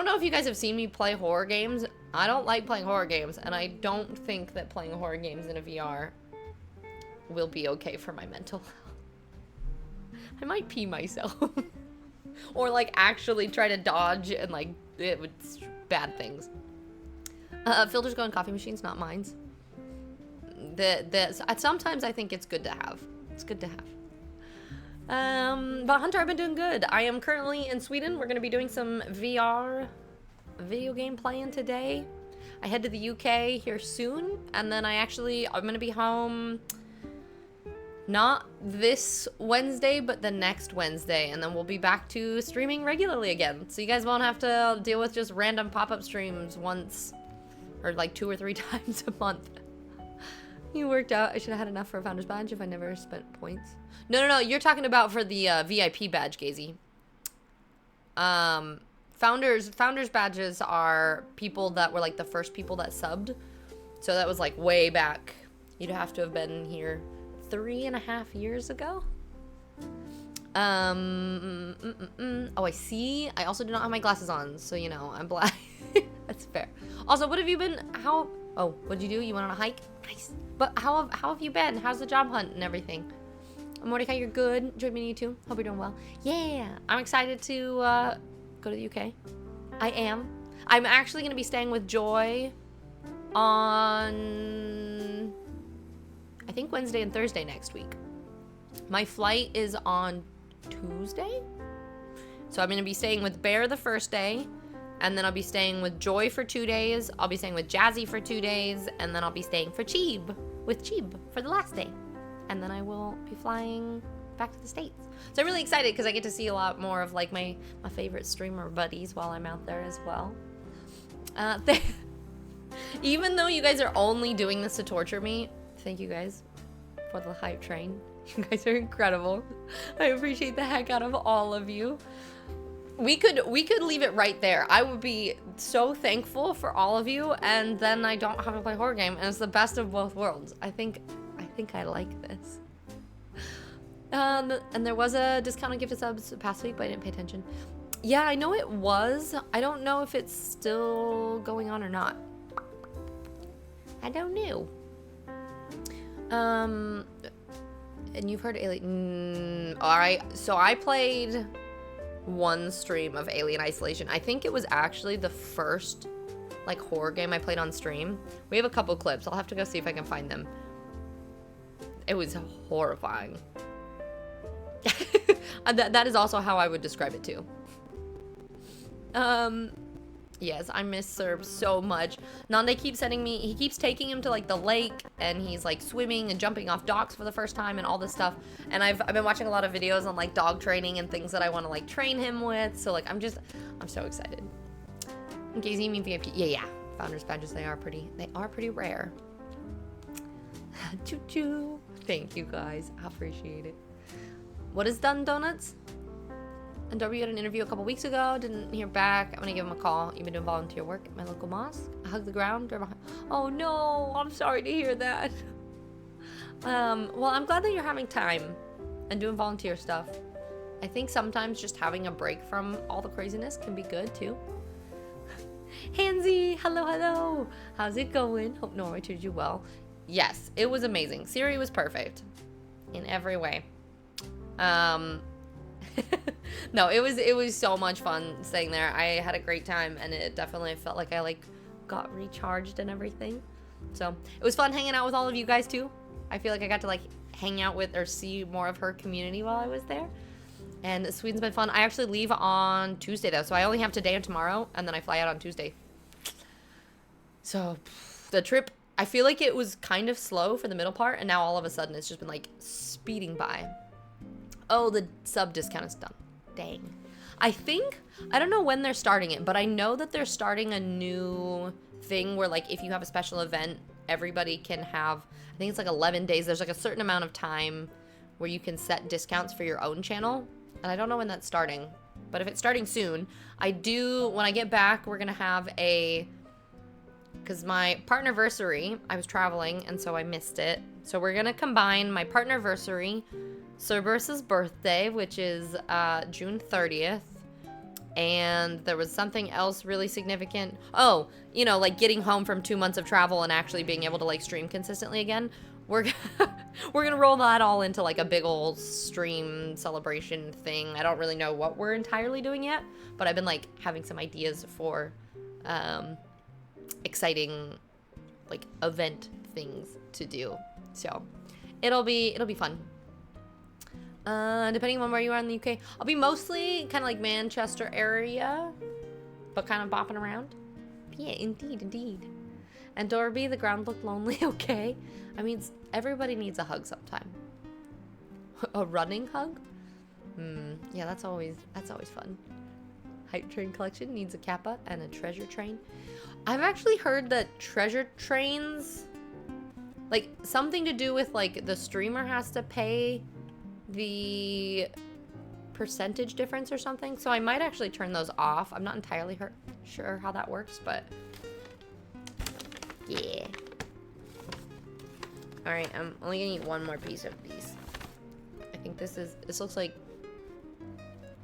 know if you guys have seen me play horror games. I don't like playing horror games, and I don't think that playing horror games in a VR will be okay for my mental health. I might pee myself. Or, like, actually try to dodge and, like, it would... bad things. Filters go in coffee machines, not mines. Sometimes I think it's good to have. It's good to have. But Hunter, I've been doing good. I am currently in Sweden. We're going to be doing some VR video game playing today. I head to the UK here soon, and then I'm going to be home not this Wednesday, but the next Wednesday, and then we'll be back to streaming regularly again. So you guys won't have to deal with just random pop-up streams once, or like 2 or 3 times a month. You worked out. I should have had enough for a Founder's Badge if I never spent points. No. You're talking about for the VIP badge, Gazy. Founders badges are people that were like the first people that subbed. So that was like way back. You'd have to have been here 3.5 years ago. Oh, I see. I also do not have my glasses on, so you know, I'm blind. That's fair. Also, what have you been, oh, what'd you do? You went on a hike? Nice. But how have you been? How's the job hunt and everything? Mordecai, you're good. Enjoyed meeting you too. Hope you're doing well. Yeah, I'm excited to go to the UK. I am. I'm actually going to be staying with Joy on, I think, Wednesday and Thursday next week. My flight is on Tuesday. So I'm going to be staying with Bear the first day. And then I'll be staying with Joy for 2 days. I'll be staying with Jazzy for 2 days. And then I'll be staying with Cheeb for the last day. And then I will be flying back to the States. So I'm really excited because I get to see a lot more of like my favorite streamer buddies while I'm out there as well. Even though you guys are only doing this to torture me, thank you guys for the hype train. You guys are incredible. I appreciate the heck out of all of you. We could leave it right there. I would be so thankful for all of you, and then I don't have to play horror game, and it's the best of both worlds. I think I like this. And there was a discount on gifted subs past week, but I didn't pay attention. Yeah, I know it was. I don't know if it's still going on or not. I don't know. And you've heard Alien. All right, so I played one stream of Alien Isolation. I think it was actually the first like horror game I played on stream. We have a couple clips. I'll have to go see if I can find them. It was horrifying. That is also how I would describe it too. Yes, I miss Serb so much. Nande keeps sending me, he keeps taking him to like the lake and he's like swimming and jumping off docks for the first time and all this stuff. And I've been watching a lot of videos on like dog training and things that I want to like train him with. So like I'm so excited. Okay, you mean VIP? Yeah. Founders badges, they are pretty rare. Choo choo. Thank you guys, I appreciate it. What is Done Donuts? And Darby had an interview a couple weeks ago, didn't hear back. I'm gonna give him a call. You've been doing volunteer work at my local mosque. I hug the ground. Oh no, I'm sorry to hear that. Well, I'm glad that you're having time and doing volunteer stuff. I think sometimes just having a break from all the craziness can be good too. Hansy, hello. How's it going? Hope Norway treated you well. Yes, it was amazing. Siri was perfect in every way. No, it was so much fun staying there. I had a great time and it definitely felt like I like got recharged and everything. So it was fun hanging out with all of you guys too. I feel like I got to like hang out with or see more of her community while I was there. And Sweden's been fun. I actually leave on Tuesday though, so I only have today and tomorrow and then I fly out on Tuesday. So the trip, I feel like it was kind of slow for the middle part and now all of a sudden it's just been like speeding by. Oh, the sub discount is done. Dang. I don't know when they're starting it, but I know that they're starting a new thing where like if you have a special event, everybody can have, I think it's like 11 days. There's like a certain amount of time where you can set discounts for your own channel. And I don't know when that's starting, but if it's starting soon, when I get back, we're going to have because my partnerversary, I was traveling and so I missed it. So we're going to combine my partnerversary, Cerberus's birthday, which is June 30th, and there was something else really significant. Oh, you know, like getting home from 2 months of travel and actually being able to like stream consistently again. We're gonna roll that all into like a big old stream celebration thing. I don't really know what we're entirely doing yet, but I've been like having some ideas for exciting like event things to do. So it'll be fun. Depending on where you are in the UK, I'll be mostly kind of like Manchester area, but kind of bopping around. Yeah, indeed. And Dorby, the ground looked lonely. Okay, I mean everybody needs a hug sometime. A running hug? Yeah, that's always fun. Hype train collection needs a kappa and a treasure train. I've actually heard that treasure trains, like something to do with like the streamer has to pay the percentage difference or something, so I might actually turn those off. I'm not entirely sure how that works, but yeah. All right, I'm only gonna eat one more piece of these. I think this looks like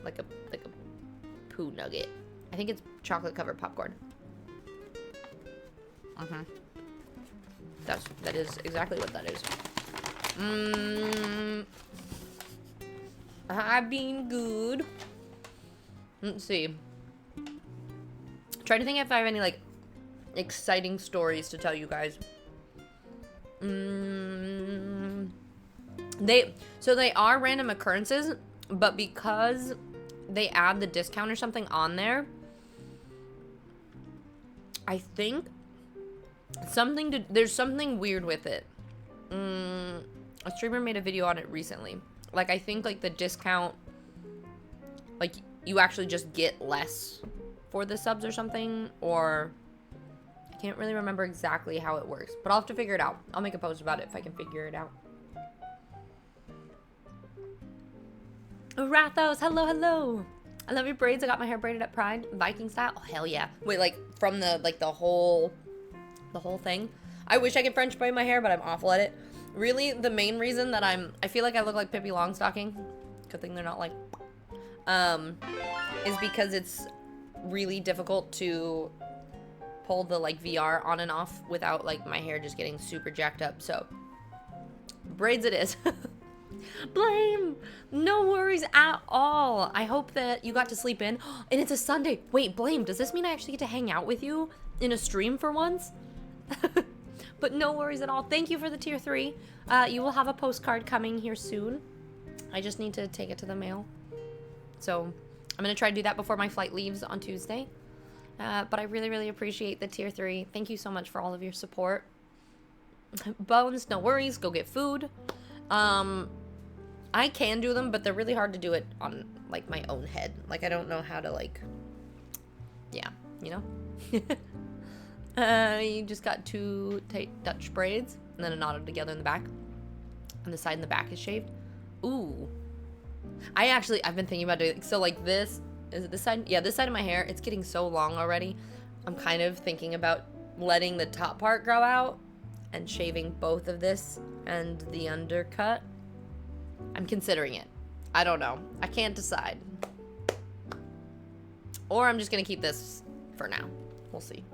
a poo nugget. I think it's chocolate covered popcorn. That is exactly what that is. I've been good. Let's see. Trying to think if I have any like exciting stories to tell you guys. They are random occurrences, but because they add the discount or something on there, I think there's something weird with it. A streamer made a video on it recently. Like, I think, like, the discount, like, you actually just get less for the subs or something, or I can't really remember exactly how it works, but I'll have to figure it out. I'll make a post about it if I can figure it out. Rathos, hello. I love your braids. I got my hair braided at Pride, Viking style. Oh, hell yeah. Wait, like, from the whole thing? I wish I could French braid my hair, but I'm awful at it. Really, the main reason that I feel like I look like Pippi Longstocking, good thing they're not like, is because it's really difficult to pull the like VR on and off without like my hair just getting super jacked up. So braids it is. Blame, no worries at all. I hope that you got to sleep in. And it's a Sunday. Wait, Blame, does this mean I actually get to hang out with you in a stream for once? But no worries at all. Thank you for the tier 3. You will have a postcard coming here soon. I just need to take it to the mail. So I'm going to try to do that before my flight leaves on Tuesday. But I really, really appreciate the tier 3. Thank you so much for all of your support. Bones, no worries. Go get food. I can do them, but they're really hard to do it on, like, my own head. Like, I don't know how to, like, yeah, you know? You just got 2 tight Dutch braids, and then a knotted together in the back. And the side and the back is shaved. Ooh. I've been thinking about doing, so, like, this, is it this side? Yeah, this side of my hair, it's getting so long already. I'm kind of thinking about letting the top part grow out and shaving both of this and the undercut. I'm considering it. I don't know. I can't decide. Or I'm just gonna keep this for now. We'll see.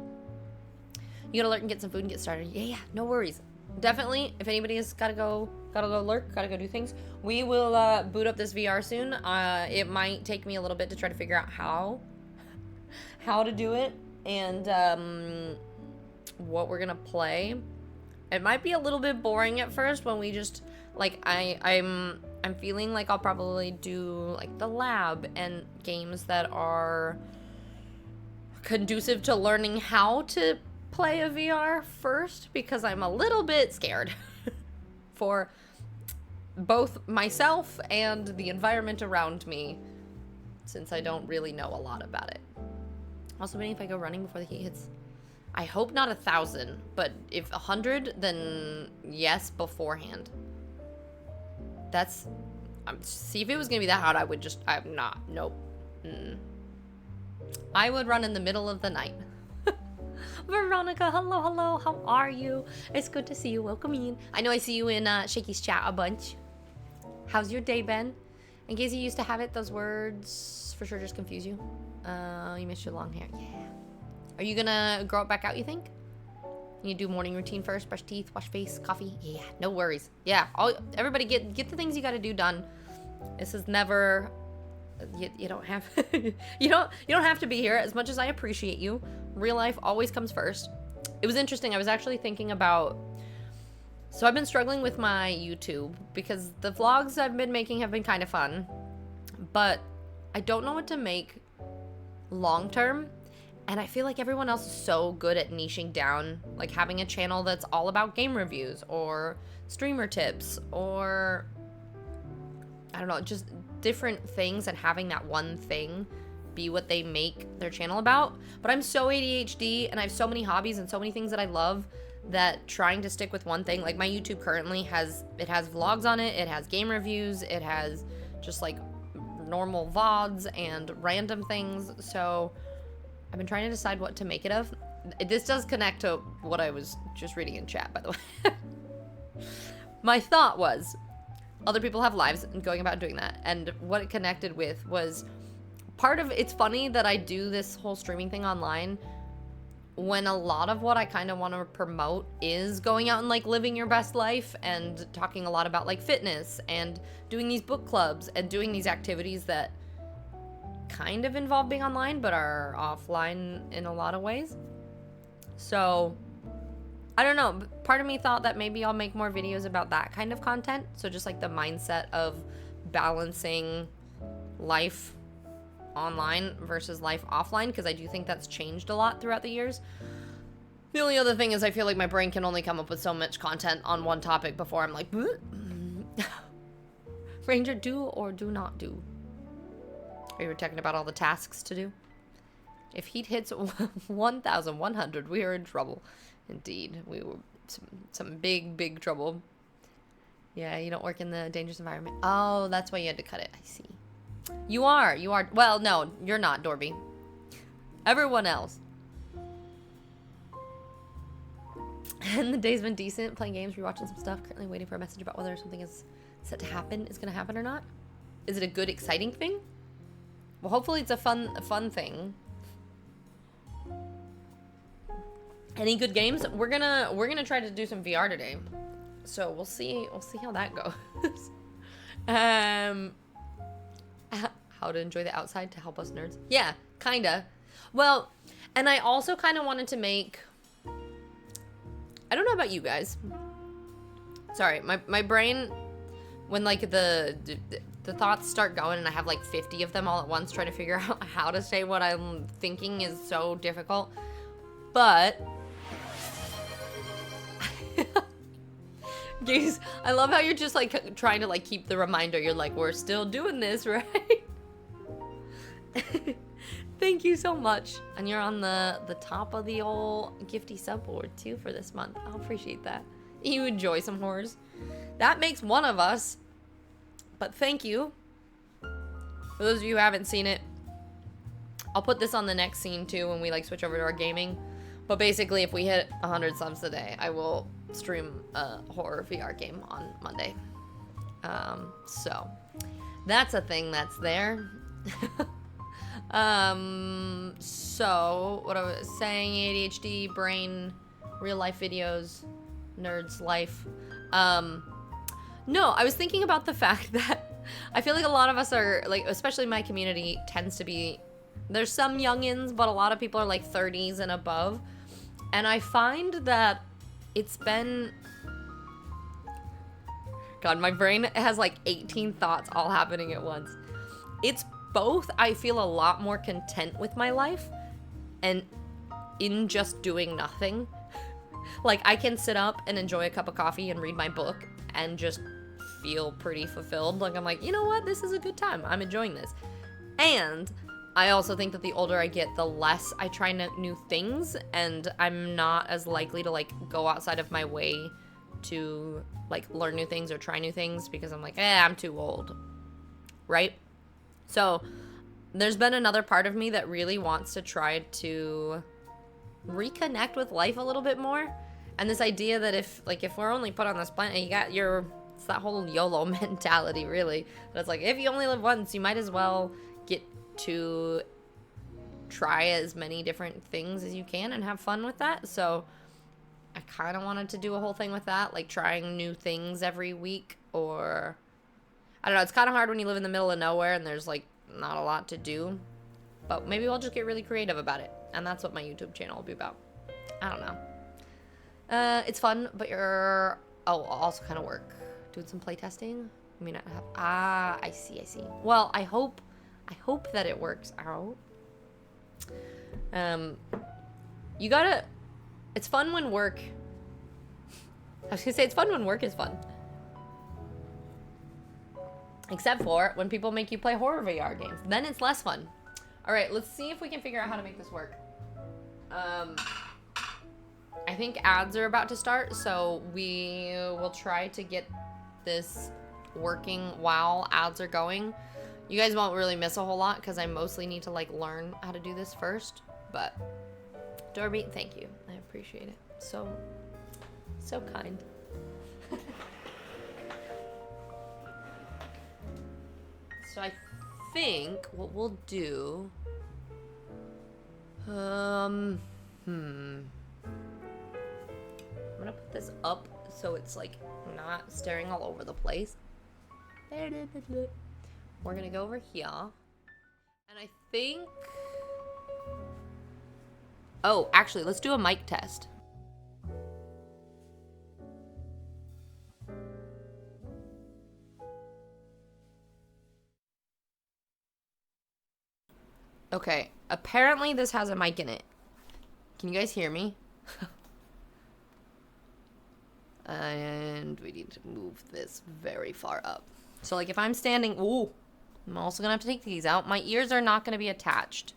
You gotta lurk and get some food and get started. Yeah, no worries. Definitely, if anybody has gotta go lurk, gotta go do things, we will boot up this VR soon. It might take me a little bit to try to figure out how to do it and what we're gonna play. It might be a little bit boring at first when we just, like, I'm feeling like I'll probably do, like, the lab and games that are conducive to learning how to play a VR first, because I'm a little bit scared for both myself and the environment around me, since I don't really know a lot about it. Also, maybe if I go running before the heat hits, I hope not 1,000, but if 100, then yes, beforehand. That's, see, if it was gonna be that hot, I'm not, nope. I would run in the middle of the night. Veronica, hello, how are you? It's good to see you, welcome in. I know I see you in Shaky's chat a bunch. How's your day been? In case you used to have it, those words for sure just confuse you. You missed your long hair, yeah. Are you gonna grow it back out, you think? You do morning routine first, brush teeth, wash face, coffee. Yeah, no worries. Yeah, everybody get the things you gotta do done. This is never, you don't have, you don't have to be here. As much as I appreciate you, real life always comes first. It was interesting, I was actually thinking about, so I've been struggling with my YouTube because the vlogs I've been making have been kind of fun, but I don't know what to make long term. And I feel like everyone else is so good at niching down, like having a channel that's all about game reviews or streamer tips or, I don't know, just different things, and having that one thing be what they make their channel about. But I'm so ADHD and I have so many hobbies and so many things that I love that trying to stick with one thing, like my YouTube currently has vlogs on it, it has game reviews, it has just like normal VODs and random things. So I've been trying to decide what to make it of. This does connect to what I was just reading in chat, by the way. My thought was, other people have lives and going about doing that. And what it connected with was part of, it's funny that I do this whole streaming thing online when a lot of what I kind of want to promote is going out and like living your best life and talking a lot about like fitness and doing these book clubs and doing these activities that kind of involve being online but are offline in a lot of ways. So I don't know, part of me thought that maybe I'll make more videos about that kind of content, so just like the mindset of balancing life online versus life offline, because I do think that's changed a lot throughout the years. The only other thing is I feel like my brain can only come up with so much content on one topic before I'm like Ranger, do or do not do. We were talking about all the tasks to do. If heat hits 1,100, we are in trouble. Indeed, we were some big trouble. Yeah, you don't work in the dangerous environment. Oh, that's why you had to cut it. I see. You are. Well, no, you're not, Dorby. Everyone else. And the day's been decent. Playing games, rewatching some stuff. Currently waiting for a message about whether something is set to happen, is going to happen or not. Is it a good, exciting thing? Well, hopefully it's a fun thing. Any good games? We're gonna try to do some VR today. So we'll see how that goes. How to enjoy the outside to help us nerds. Yeah, kinda. Well, and I also kind of wanted to make, I don't know about you guys. Sorry, my brain, when like the thoughts start going and I have like 50 of them all at once trying to figure out how to say what I'm thinking is so difficult. But Geez, I love how you're just like trying to like keep the reminder. You're like, we're still doing this, right? Thank you so much. And you're on the top of the old gifty subboard too for this month. I'll appreciate that. You enjoy some horrors. That makes one of us. But thank you. For those of you who haven't seen it, I'll put this on the next scene too when we like switch over to our gaming. But basically, if we hit 100 subs today, I will stream a horror VR game on Monday. So that's a thing that's there. So what I was saying, ADHD, brain, real life videos, nerds life. No, I was thinking about the fact that I feel like a lot of us are like, especially my community tends to be, there's some youngins, but a lot of people are like 30s and above. And I find that it's been, God, my brain has like 18 thoughts all happening at once. It's both, I feel a lot more content with my life and in just doing nothing. Like I can sit up and enjoy a cup of coffee and read my book and just feel pretty fulfilled. Like I'm like, you know what? This is a good time. I'm enjoying this. And I also think that the older I get, the less I try new things, and I'm not as likely to like go outside of my way to like learn new things or try new things because I'm like, I'm too old, right? So there's been another part of me that really wants to try to reconnect with life a little bit more. And this idea that if we're only put on this planet, you got it's that whole YOLO mentality, really. But it's like, if you only live once, you might as well get to try as many different things as you can and have fun with that. So I kind of wanted to do a whole thing with that, like trying new things every week, or I don't know, it's kind of hard when you live in the middle of nowhere and there's like not a lot to do, but maybe I'll just get really creative about it, and that's what my YouTube channel will be about. I don't know. It's fun, but you're also kind of work doing some playtesting. I mean, I see. Well, I hope that it works out. You gotta, it's fun when work, I was gonna say it's fun when work is fun. Except for when people make you play horror VR games. Then it's less fun. Alright, let's see if we can figure out how to make this work. I think ads are about to start, so we will try to get this working while ads are going. You guys won't really miss a whole lot because I mostly need to like learn how to do this first. But Dorby, thank you. I appreciate it. So kind. So I think what we'll do, I'm gonna put this up so it's like not staring all over the place. We're gonna go over here, and I think, oh, actually, let's do a mic test. Okay, apparently this has a mic in it. Can you guys hear me? And we need to move this very far up. So like if I'm standing, ooh, I'm also gonna have to take these out. My ears are not gonna be attached.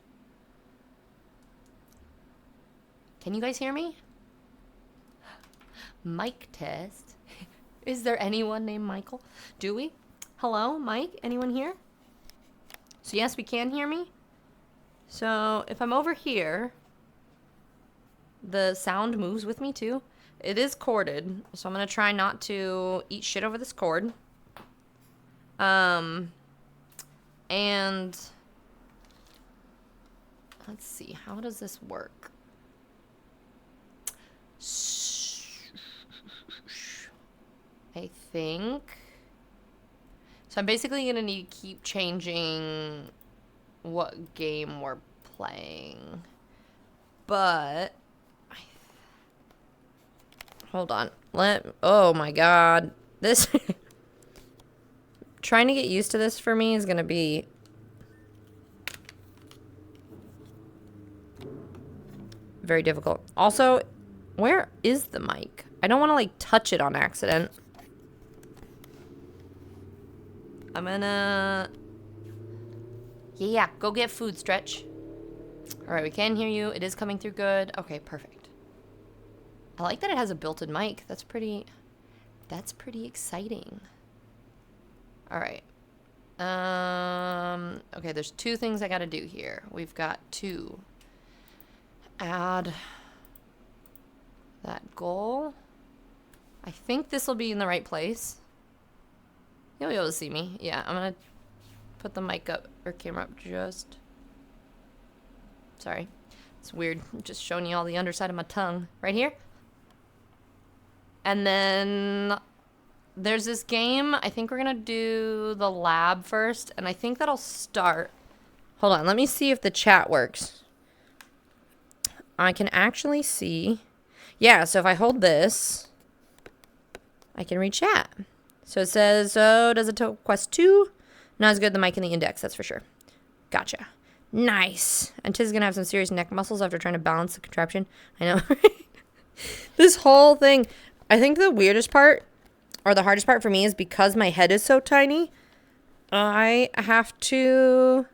Can you guys hear me? Mic test. Is there anyone named Michael? Do we? Hello, Mike? Anyone here? So yes, we can hear me. So if I'm over here, the sound moves with me too. It is corded, so I'm gonna try not to eat shit over this cord. And let's see. How does this work? I think. So I'm basically going to need to keep changing what game we're playing. But hold on. Oh my god. This trying to get used to this for me is going to be very difficult. Also, where is the mic? I don't want to like touch it on accident. I'm gonna... Yeah, go get food, Stretch. Alright, we can hear you. It is coming through good. Okay, perfect. I like that it has a built-in mic. That's pretty exciting. Alright. Okay, there's two things I gotta do here. We've got to add that goal. I think this will be in the right place. You'll be able to see me. Yeah, I'm gonna put the mic up, or camera up just... Sorry. It's weird. I'm just showing you all the underside of my tongue. Right here. And then there's this game. I think we're gonna do the lab first, and I think that'll start... Hold on, let me see if the chat works. I can actually see... Yeah, so if I hold this, I can read chat. So it says, oh, does it to quest 2? Not as good as the mic and the index, that's for sure. Gotcha. Nice. And Tiz is going to have some serious neck muscles after trying to balance the contraption. I know, right? This whole thing. I think the weirdest part, or the hardest part for me, is because my head is so tiny, I have to...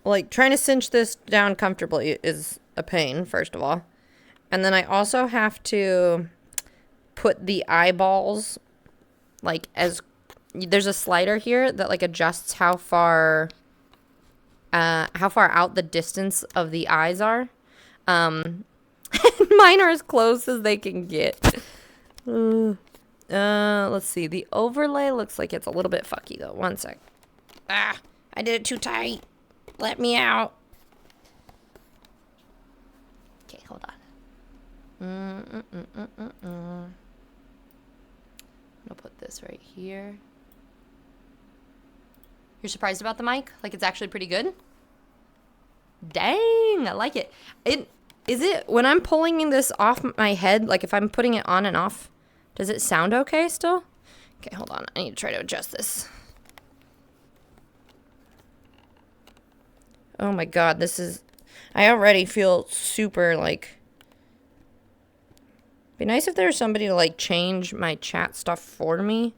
Like, trying to cinch this down comfortably is a pain, first of all. And then I also have to put the eyeballs... Like, as there's a slider here that like adjusts how far out the distance of the eyes are. Mine are as close as they can get. Let's see. The overlay looks like it's a little bit fucky though. One sec. Ah, I did it too tight. Let me out. Okay, hold on. I'll put this right here. You're surprised about the mic? Like it's actually pretty good? Dang, I like it. Is it when I'm pulling this off my head, like if I'm putting it on and off, does it sound okay still? Okay, hold on. I need to try to adjust this. Oh my god, this is... I already feel super like... Be nice if there was somebody to like change my chat stuff for me.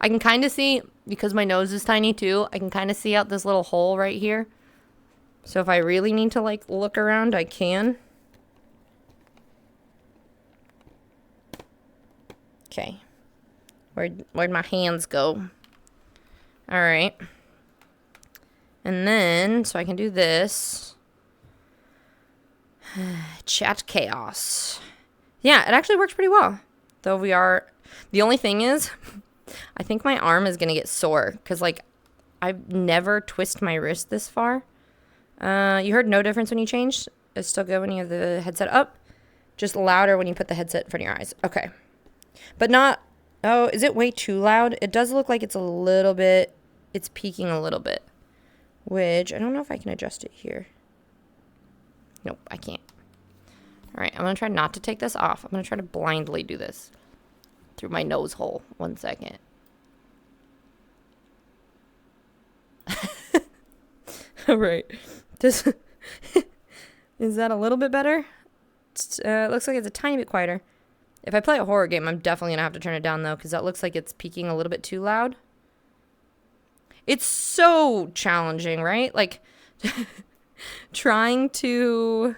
I can kind of see, because my nose is tiny too, I can kind of see out this little hole right here. So if I really need to like look around, I can. Okay. Where'd my hands go? All right. And then, so I can do this. Chat chaos. Yeah, it actually works pretty well. Though we are... The only thing is, I think my arm is going to get sore. Because, like, I've never twisted my wrist this far. You heard no difference when you changed? It's still good when you have the headset up? Just louder when you put the headset in front of your eyes. Okay. But not... Oh, is it way too loud? It does look like it's a little bit... It's peaking a little bit. Which, I don't know if I can adjust it here. Nope, I can't. Alright, I'm going to try not to take this off. I'm going to try to blindly do this. Through my nose hole. 1 second. Alright. Is that a little bit better? It looks like it's a tiny bit quieter. If I play a horror game, I'm definitely going to have to turn it down, though, because that looks like it's peaking a little bit too loud. It's so challenging, right? Like, trying to...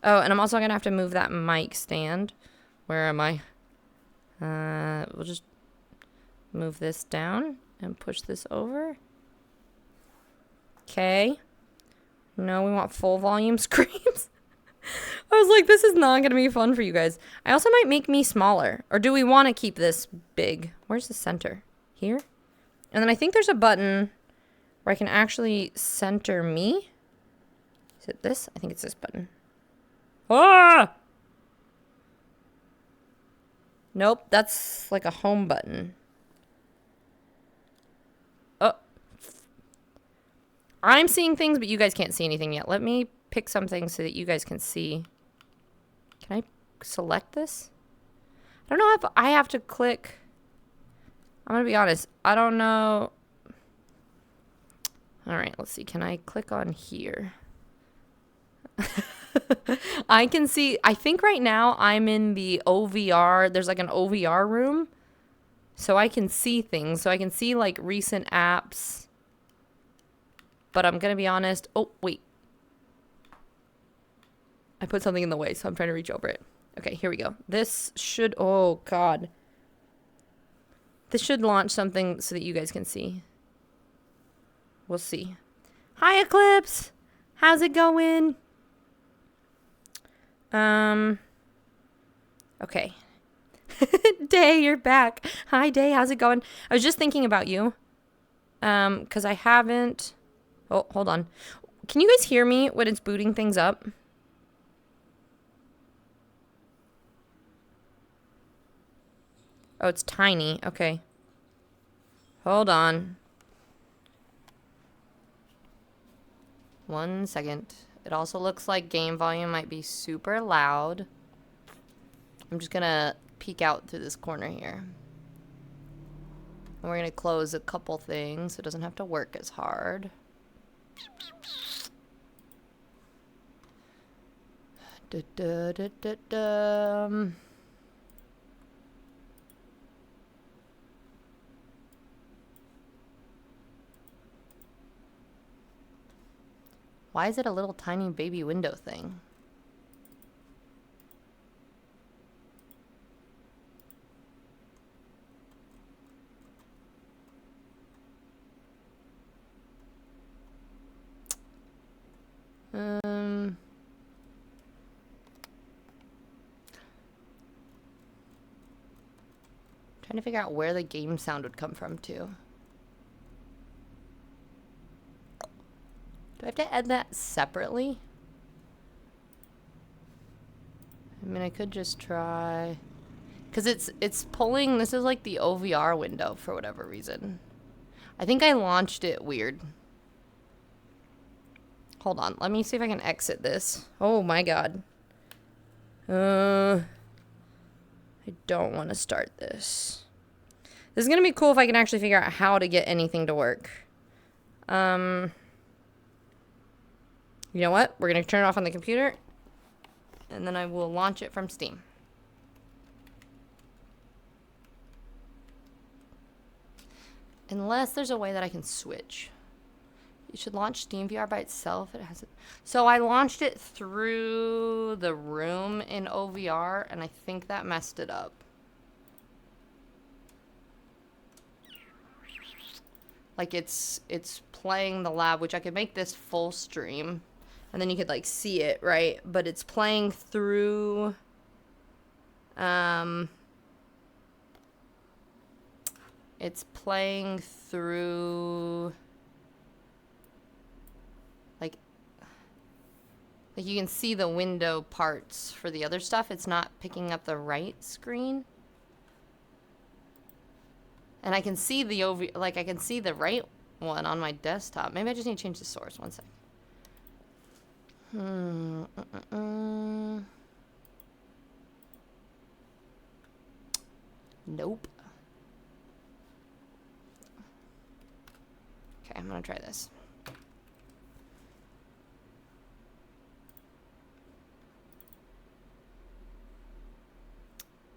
Oh, and I'm also going to have to move that mic stand. Where am I? We'll just move this down and push this over. Okay. No, we want full volume screams. I was like, this is not going to be fun for you guys. I also might make me smaller. Or do we want to keep this big? Where's the center? Here? And then I think there's a button where I can actually center me. it this? I think it's this button. Ah! Nope, that's like a home button. Oh. I'm seeing things, but you guys can't see anything yet. Let me pick something so that you guys can see. Can I select this? I don't know if I have to click. I'm going to be honest. I don't know. All right, let's see. Can I click on here? I can see. I think right now I'm in the OVR. There's like an OVR room. So I can see things. So I can see like recent apps. But I'm going to be honest. Oh, wait. I put something in the way, so I'm trying to reach over it. Okay, here we go. This should, oh God. This should launch something so that you guys can see. We'll see. Hi, Eclipse. How's it going? Okay. Day, you're back. Hi, Day. How's it going? I was just thinking about you. Because I haven't. Oh, hold on. Can you guys hear me when it's booting things up? Oh, it's tiny. Okay. Hold on. 1 second. It also looks like game volume might be super loud. I'm just gonna peek out through this corner here. And we're gonna close a couple things so it doesn't have to work as hard. Why is it a little tiny baby window thing? Trying to figure out where the game sound would come from too. Do I have to add that separately? I mean, I could just try. Because it's pulling, this is like the OVR window for whatever reason. I think I launched it weird. Hold on, let me see if I can exit this. Oh my God. I don't want to start this. This is going to be cool if I can actually figure out how to get anything to work. You know what? We're going to turn it off on the computer. And then I will launch it from Steam. Unless there's a way that I can switch. You should launch SteamVR by itself. It has it. So I launched it through the room in OVR, and I think that messed it up. Like it's playing the lab, which I could make this full stream, and then you could like see it, right? But it's playing through it's playing through like you can see the window parts for the other stuff. It's not picking up the right screen. And I can see the I can see the right one on my desktop. Maybe I just need to change the source. 1 sec. Nope. Okay, I'm gonna try this.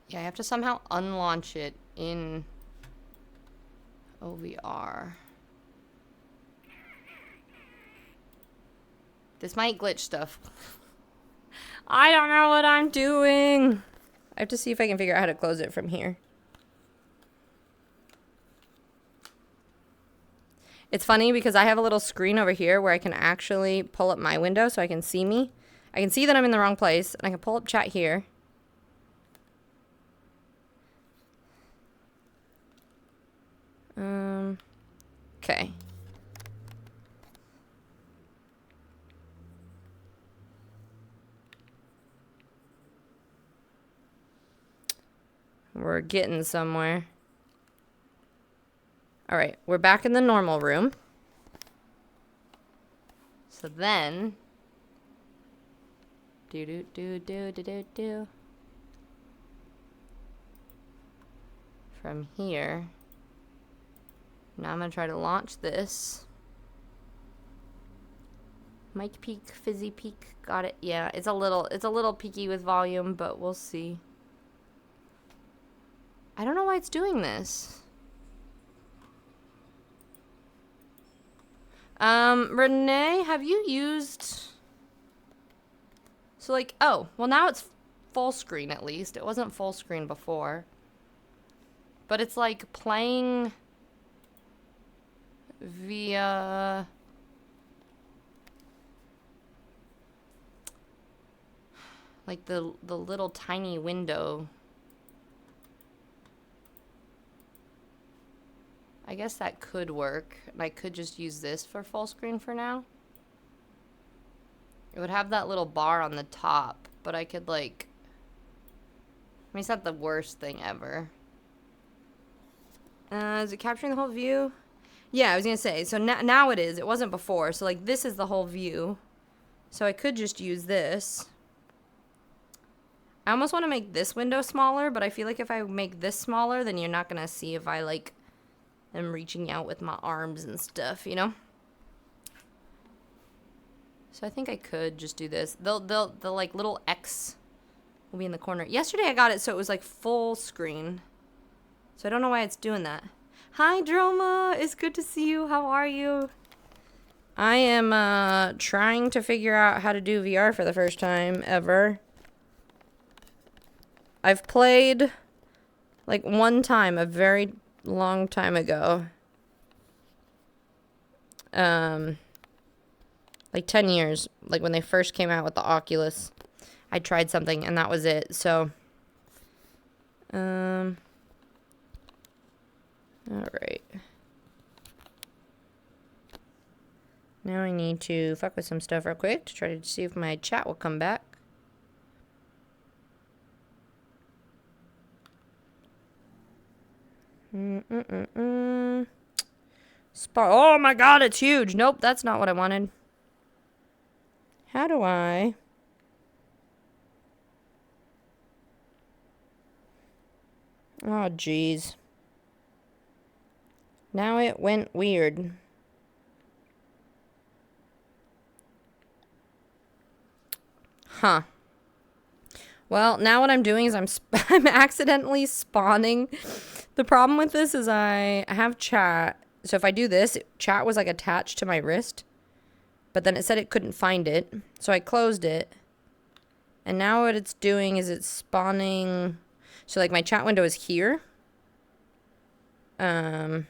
Yeah, I have to somehow unlaunch it in OVR. This might glitch stuff. I don't know what I'm doing. I have to see if I can figure out how to close it from here. It's funny because I have a little screen over here where I can actually pull up my window so I can see me. I can see that I'm in the wrong place, and I can pull up chat here. Okay. We're getting somewhere. All right, we're back in the normal room. So then, from here, now I'm gonna try to launch this. Mic peak, fizzy peak, got it. Yeah, it's a little peaky with volume, but we'll see. I don't know why it's doing this. Renee, have you used... So like, oh, well now it's full screen at least. It wasn't full screen before. But it's like playing via... like the little tiny window. I guess that could work. I could just use this for full screen for now. It would have that little bar on the top, but I could like... I mean, it's not the worst thing ever. Is it capturing the whole view? Yeah, I was gonna say, so now it is. It wasn't before, so like this is the whole view. So I could just use this. I almost want to make this window smaller, but I feel like if I make this smaller, then you're not gonna see if I like am reaching out with my arms and stuff, you know? So I think I could just do this. The like little X will be in the corner. Yesterday I got it so it was like full screen. So I don't know why it's doing that. Hi Droma, it's good to see you. How are you? I am trying to figure out how to do VR for the first time ever. I've played like one time a very long time ago. Like 10 years, like when they first came out with the Oculus. I tried something and that was it. So all right. Now I need to fuck with some stuff real quick to try to see if my chat will come back. Oh my god, it's huge. Nope, that's not what I wanted. How do I... Oh, jeez. Now it went weird. Huh. Well, now what I'm doing is I'm accidentally spawning. The problem with this is I have chat. So if I do this, chat was like attached to my wrist. But then it said it couldn't find it. So I closed it. And now what it's doing is it's spawning. So like my chat window is here. But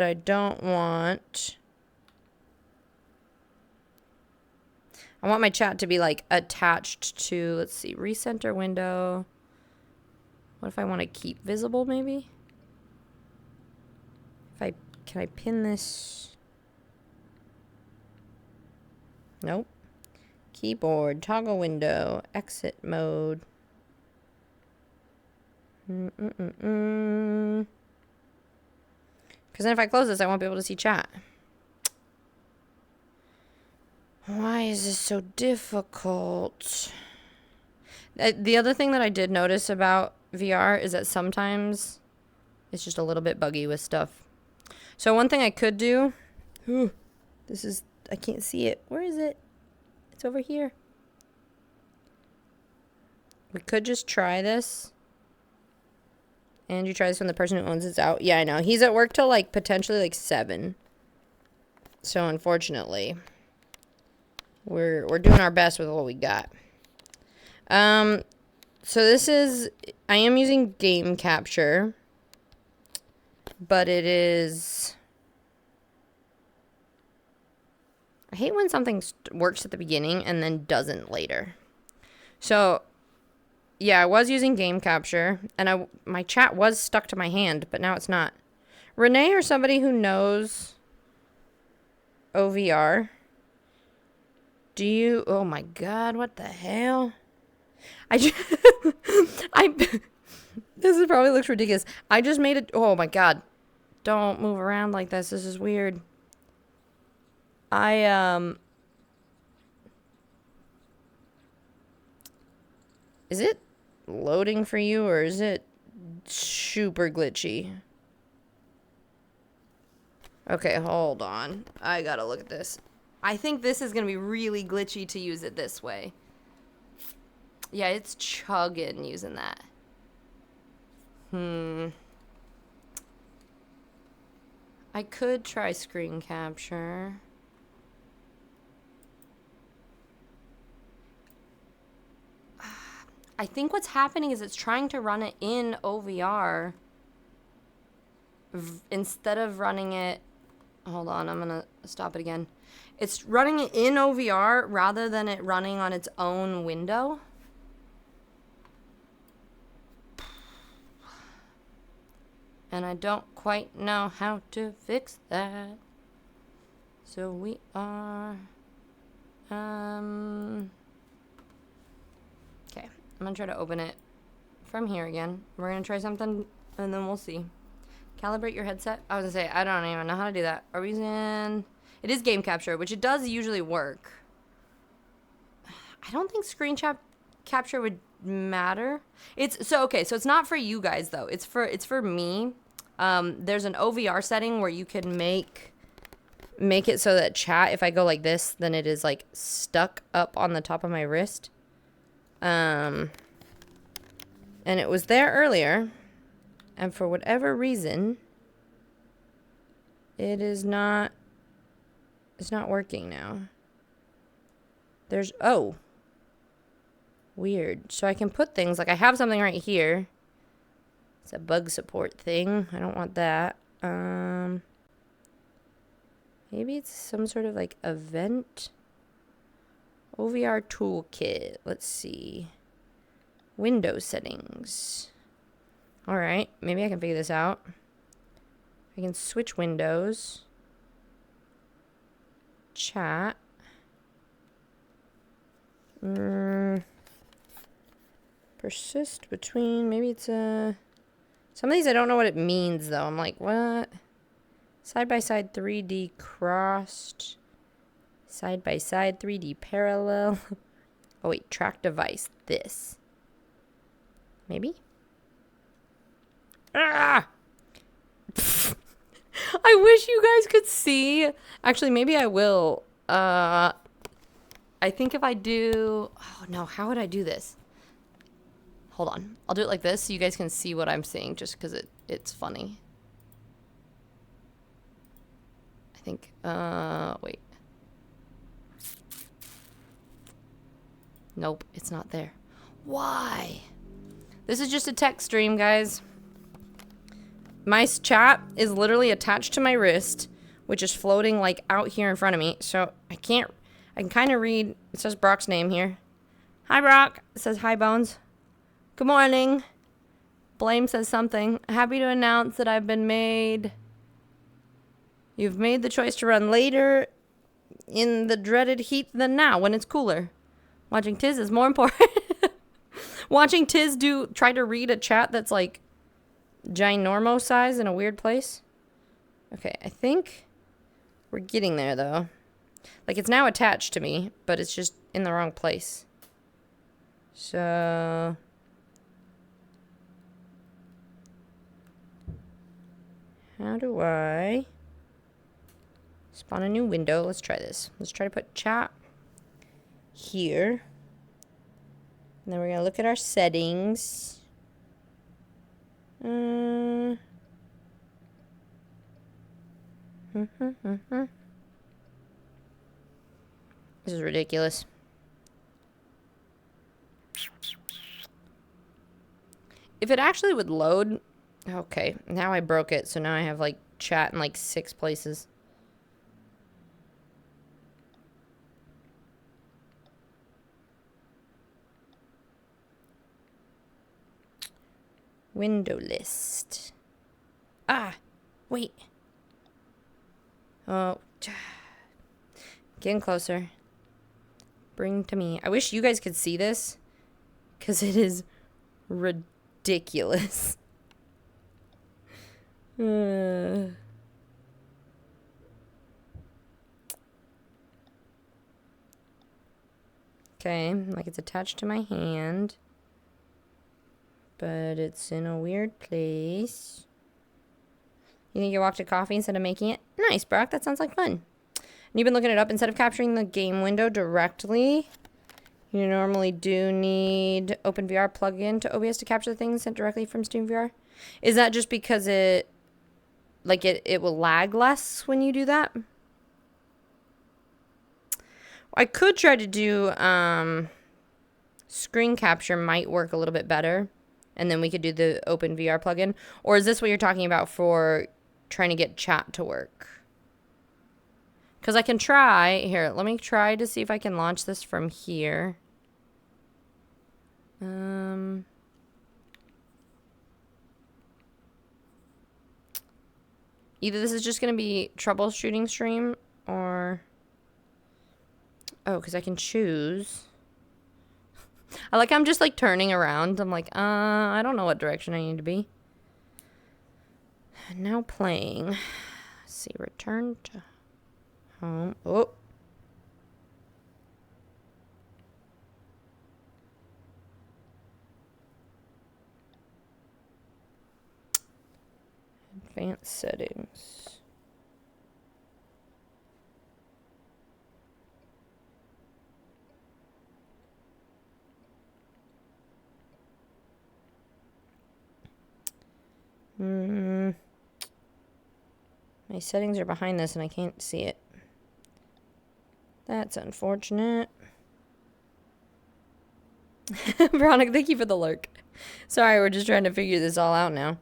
I don't want... I want my chat to be like attached to, let's see, recenter window. What if I want to keep visible maybe? Can I pin this? Nope. Keyboard, toggle window, exit mode. Because then if I close this, I won't be able to see chat. Why is this so difficult? The other thing that I did notice about VR is that sometimes it's just a little bit buggy with stuff. So one thing I could do... This is... I can't see it. Where is it? It's over here. We could just try this. And you try this when the person who owns it's out. Yeah, I know. He's at work till like potentially like 7. So unfortunately, we're doing our best with what we got. So this is... I am using game capture. But it is... I hate when something works at the beginning and then doesn't later. So, yeah, I was using game capture. And my chat was stuck to my hand, but now it's not. Renee or somebody who knows OVR. Do you... Oh my god, what the hell? I just, I, this is probably looks ridiculous. I just made it. Oh my God. Don't move around like this. This is weird. Is it loading for you or is it super glitchy? Okay, hold on. I gotta look at this. I think this is gonna be really glitchy to use it this way. Yeah, it's chugging using that. I could try screen capture. I think what's happening is it's trying to run it in OVR instead of running it. Hold on, I'm gonna stop it again. It's running it in OVR rather than it running on its own window. And I don't quite know how to fix that. So we are, okay, I'm gonna try to open it from here again. We're gonna try something and then we'll see. Calibrate your headset. I was gonna say, I don't even know how to do that. Are we in? It is game capture, which it does usually work. I don't think screen capture would matter. Okay, so it's not for you guys though. It's for me. There's an OVR setting where you can make it so that chat, if I go like this, then it is like stuck up on the top of my wrist. And it was there earlier, and for whatever reason, it's not working now. Weird. So I can put things, like I have something right here. It's a bug support thing. I don't want that. Maybe it's some sort of like event. OVR toolkit. Let's see. Windows settings. All right. Maybe I can figure this out. I can switch windows. Chat. Persist between. Maybe it's a. Some of these I don't know what it means though. I'm like, what? Side by side 3D crossed. Side by side 3D parallel. Oh wait, track device. This. Maybe? Ah! I wish you guys could see. Actually, maybe I will. I think if I do. Oh no, how would I do this? Hold on. I'll do it like this so you guys can see what I'm seeing just because it's funny. I think, wait. Nope, it's not there. Why? This is just a text stream, guys. My chat is literally attached to my wrist, which is floating like out here in front of me. So I can kind of read. It says Brock's name here. Hi, Brock. It says hi, Bones. Good morning. Blame says something. Happy to announce that I've been made. You've made the choice to run later in the dreaded heat than now when it's cooler. Watching Tiz is more important. Watching Tiz try to read a chat that's like ginormo size in a weird place. Okay, I think we're getting there though. Like it's now attached to me, but it's just in the wrong place. So how do I spawn a new window? Let's try this. Let's try to put chat here. And then we're going to look at our settings. This is ridiculous. If it actually would load. Okay, now I broke it, so now I have like chat in like 6 places. Window list. Ah, wait. Oh, getting closer. Bring to me. I wish you guys could see this, because it is ridiculous. Okay, like it's attached to my hand. But it's in a weird place. You think you walked to coffee instead of making it? Nice, Brock. That sounds like fun. And you've been looking it up. Instead of capturing the game window directly, you normally do need OpenVR plugin to OBS to capture the things sent directly from SteamVR. Is that just because it will lag less when you do that? I could try to do screen capture might work a little bit better. And then we could do the OpenVR plugin. Or is this what you're talking about for trying to get chat to work? Because I can try. Here, let me try to see if I can launch this from here. Either this is just going to be troubleshooting stream or... Oh, because I can choose... I'm just like turning around. I'm like, I don't know what direction I need to be. Now playing. Let's see, return to home. Oh. Advanced settings. My settings are behind this and I can't see it. That's unfortunate. Veronica, thank you for the lurk. Sorry, we're just trying to figure this all out now.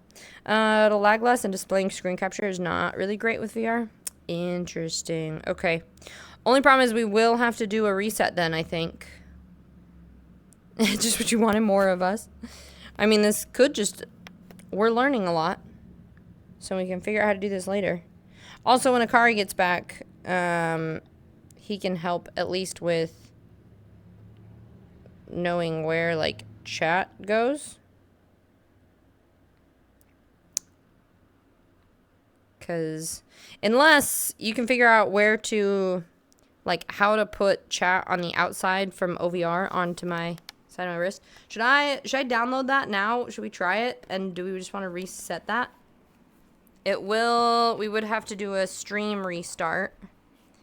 It'll lag less and displaying screen capture is not really great with VR. Interesting. Okay. Only problem is we will have to do a reset then, I think. Just what you wanted, more of us. I mean, this could just... We're learning a lot. So we can figure out how to do this later. Also, when Akari gets back, he can help at least with knowing where, like, chat goes. Because unless you can figure out where to, like, how to put chat on the outside from OVR onto my side of my wrist. Should I download that now? Should we try it? And do we just want to reset that? It will, we would have to do a stream restart.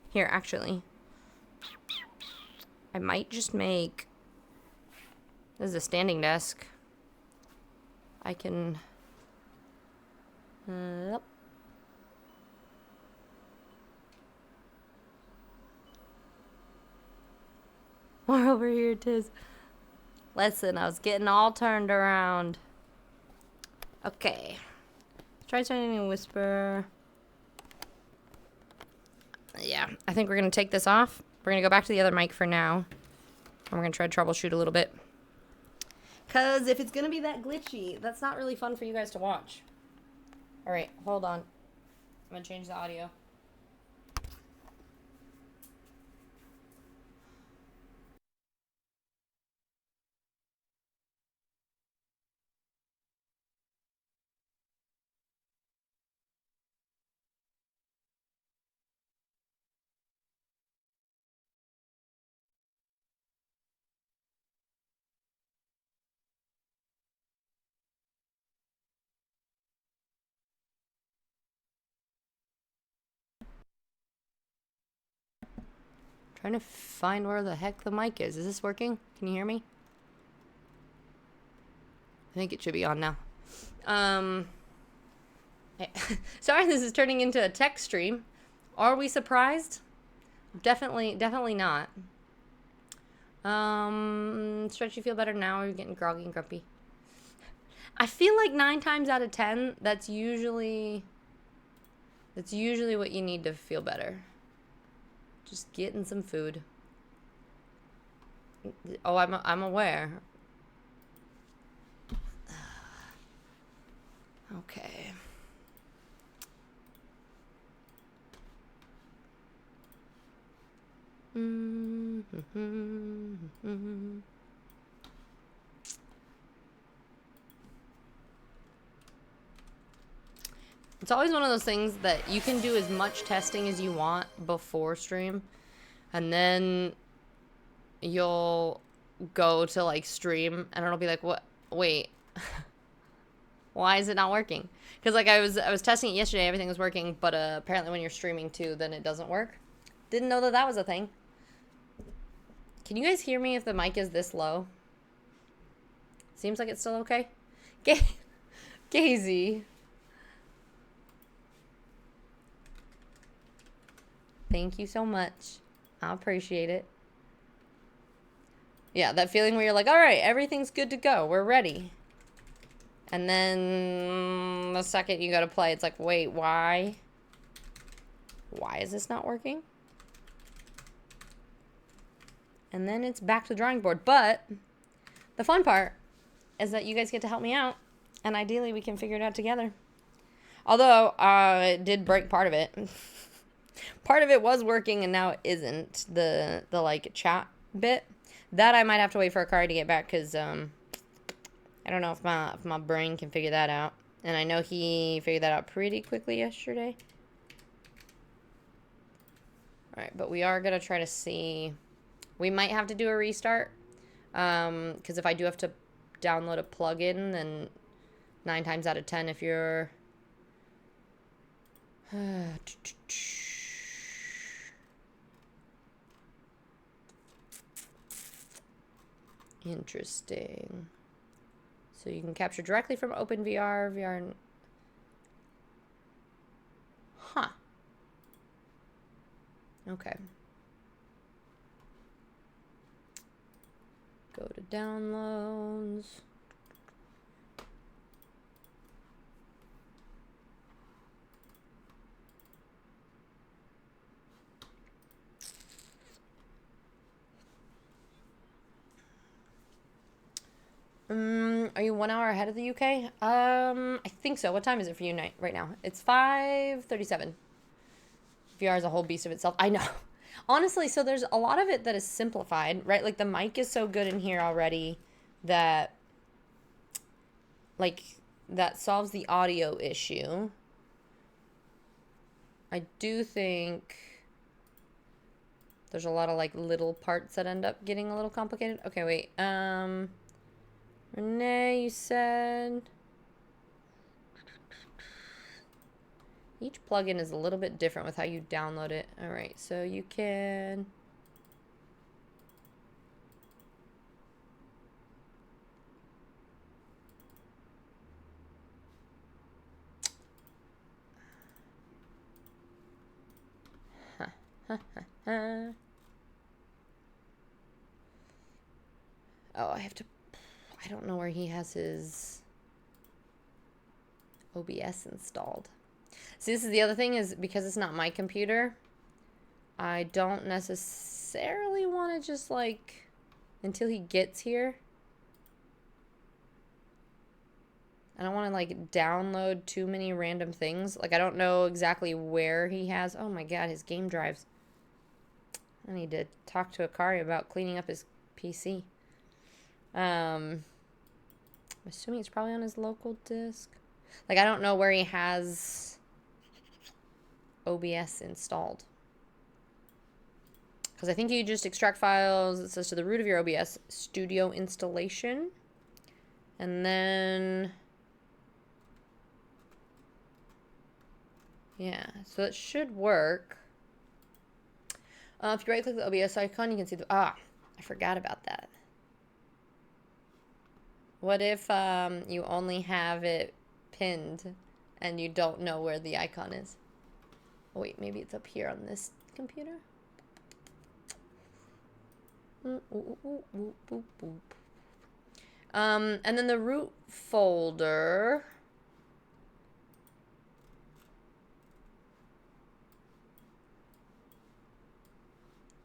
Here, actually. I might just make, this is a standing desk. I can, yep. We're over here, Tiz. Listen, I was getting all turned around. Okay. Try turning a whisper. Yeah, I think we're going to take this off. We're going to go back to the other mic for now. And we're going to try to troubleshoot a little bit. Because if it's going to be that glitchy, that's not really fun for you guys to watch. All right, hold on. I'm going to change the audio. Trying to find where the heck the mic is. Is this working? Can you hear me? I think it should be on now. Sorry, this is turning into a tech stream. Are we surprised? Definitely not. Stretch, you feel better now, or are you getting groggy and grumpy? I feel like 9 times out of 10, that's usually what you need to feel better. Just getting some food. Oh, I'm aware. Okay. It's always one of those things that you can do as much testing as you want before stream, and then you'll go to like stream and it'll be like, what, wait, why is it not working? Because like I was testing it yesterday, everything was working, but apparently when you're streaming too, then it doesn't work. Didn't know that that was a thing. Can you guys hear me if the mic is this low? Seems like it's still okay. Gazy. Thank you so much. I appreciate it. Yeah, that feeling where you're like, all right, everything's good to go. We're ready. And then the second you go to play, it's like, wait, why? Why is this not working? And then it's back to the drawing board. But the fun part is that you guys get to help me out. And ideally, we can figure it out together. Although, it did break part of it. Part of it was working and now it isn't. The like, chat bit. That I might have to wait for Akari to get back because, I don't know if my brain can figure that out. And I know he figured that out pretty quickly yesterday. Alright, but we are going to try to see. We might have to do a restart. Because if I do have to download a plugin, then 9 times out of 10, if you're... Interesting. So you can capture directly from OpenVR, VR. Huh. Okay. Go to downloads. Are you 1 hour ahead of the UK? I think so. What time is it for you right now? It's 5:37. VR is a whole beast of itself. I know. Honestly, so there's a lot of it that is simplified, right? Like the mic is so good in here already that, like, that solves the audio issue. I do think there's a lot of like little parts that end up getting a little complicated. Okay, wait. Renee, you said each plugin is a little bit different with how you download it. All right, so you can oh, I don't know where he has his OBS installed. See, this is the other thing is because it's not my computer, I don't necessarily want to just like, until he gets here, I don't want to like download too many random things. Like I don't know exactly where he has, oh my god, his game drives. I need to talk to Akari about cleaning up his PC. I'm assuming it's probably on his local disk. Like, I don't know where he has OBS installed. Because I think you just extract files. It says to the root of your OBS studio installation. And then... yeah, so it should work. If you right-click the OBS icon, you can see the... ah, I forgot about that. What if you only have it pinned and you don't know where the icon is? Oh, wait, maybe it's up here on this computer? And then the root folder...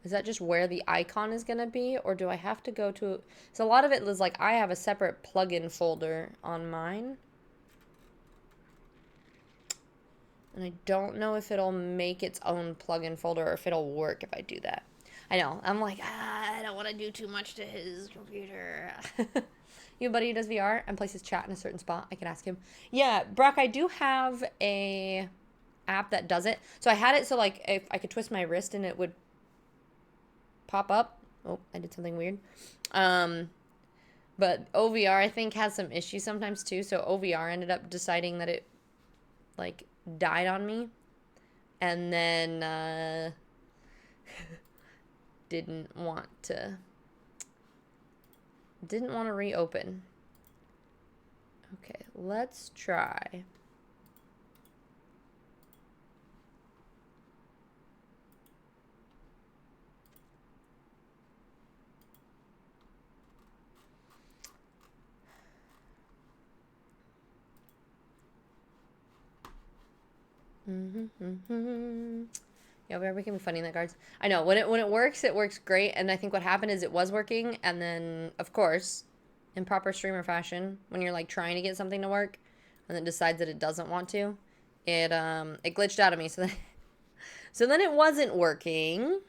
is that just where the icon is going to be? Or do I have to go to... so a lot of it is like I have a separate plugin folder on mine. And I don't know if it'll make its own plugin folder or if it'll work if I do that. I know. I'm like, I don't want to do too much to his computer. You have a buddy who does VR and places chat in a certain spot? I can ask him. Yeah, Brock, I do have a app that does it. So I had it so like if I could twist my wrist and it would pop up. Oh, I did something weird. But OVR I think has some issues sometimes too. So OVR ended up deciding that it like died on me, and then didn't want to reopen. Okay, let's try. Yeah, we can be funny in that cards. I know when it works great. And I think what happened is it was working, and then of course, in proper streamer fashion, when you're like trying to get something to work, and then decides that it doesn't want to, it glitched out of me. So then it wasn't working,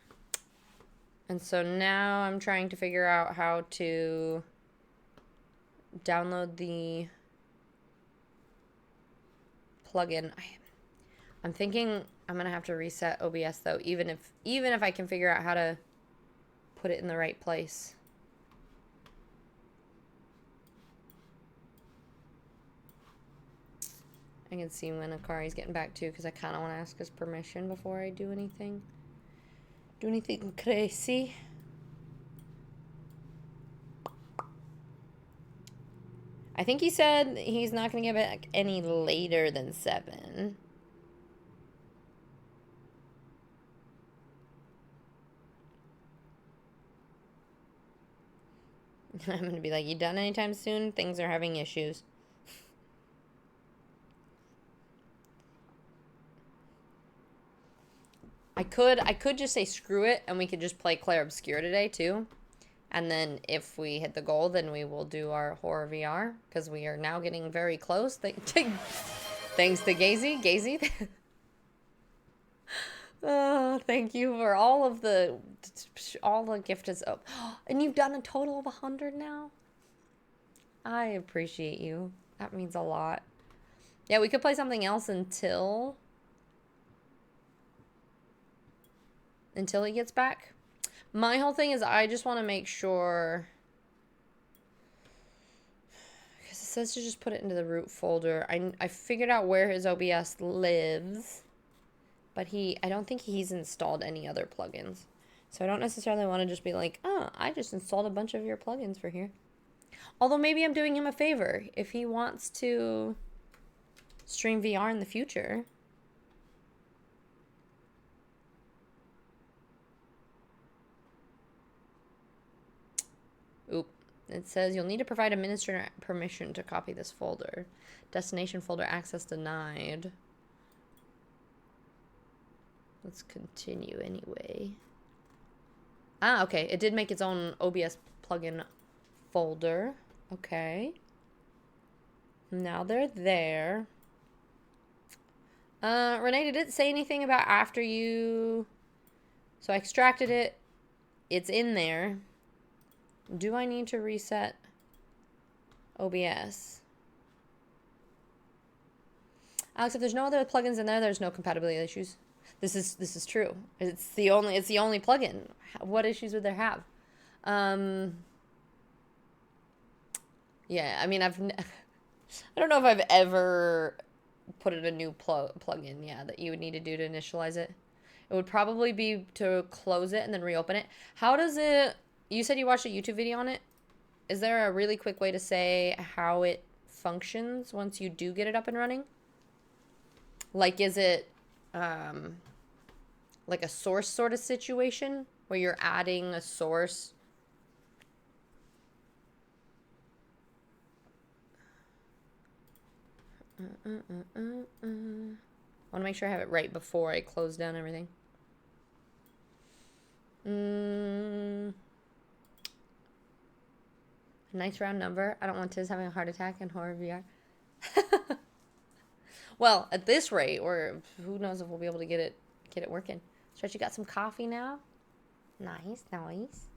and so now I'm trying to figure out how to download the plugin. I'm thinking I'm gonna have to reset OBS though, even if I can figure out how to put it in the right place. I can see when Akari's getting back too, because I kind of want to ask his permission before I do anything. Do anything crazy. I think he said he's not gonna get back any later than 7. I'm going to be like, you done anytime soon? Things are having issues. I could just say screw it, and we could just play Clair Obscur today, too. And then if we hit the goal, then we will do our horror VR, because we are now getting very close. Thanks to Gazy. Oh, thank you for all the gifted. Oh, and you've done a total of 100 now? I appreciate you. That means a lot. Yeah, we could play something else until he gets back. My whole thing is I just want to make sure, because it says to just put it into the root folder. I figured out where his OBS lives, but I don't think he's installed any other plugins. So I don't necessarily want to just be like, oh, I just installed a bunch of your plugins for here. Although maybe I'm doing him a favor if he wants to stream VR in the future. Oop. It says you'll need to provide administrator permission to copy this folder. Destination folder access denied. Let's continue anyway. Ah, okay. It did make its own OBS plugin folder. Okay. Now they're there. Renee, did it say anything about after you... So I extracted it. It's in there. Do I need to reset OBS? Alex, if there's no other plugins in there, there's no compatibility issues. This is true. It's the only plugin. What issues would there have? Yeah, I mean, I don't know if I've ever put in a new plugin, yeah, that you would need to do to initialize it. It would probably be to close it and then reopen it. How does it... You said you watched a YouTube video on it. Is there a really quick way to say how it functions once you do get it up and running? Like, is it like a source sort of situation where you're adding a source? I want to make sure I have it right before I close down everything. Nice round number. I don't want Tiz having a heart attack in horror VR. Well, at this rate, or who knows if we'll be able to get it working. Stretch, you got some coffee now? Nice, nice.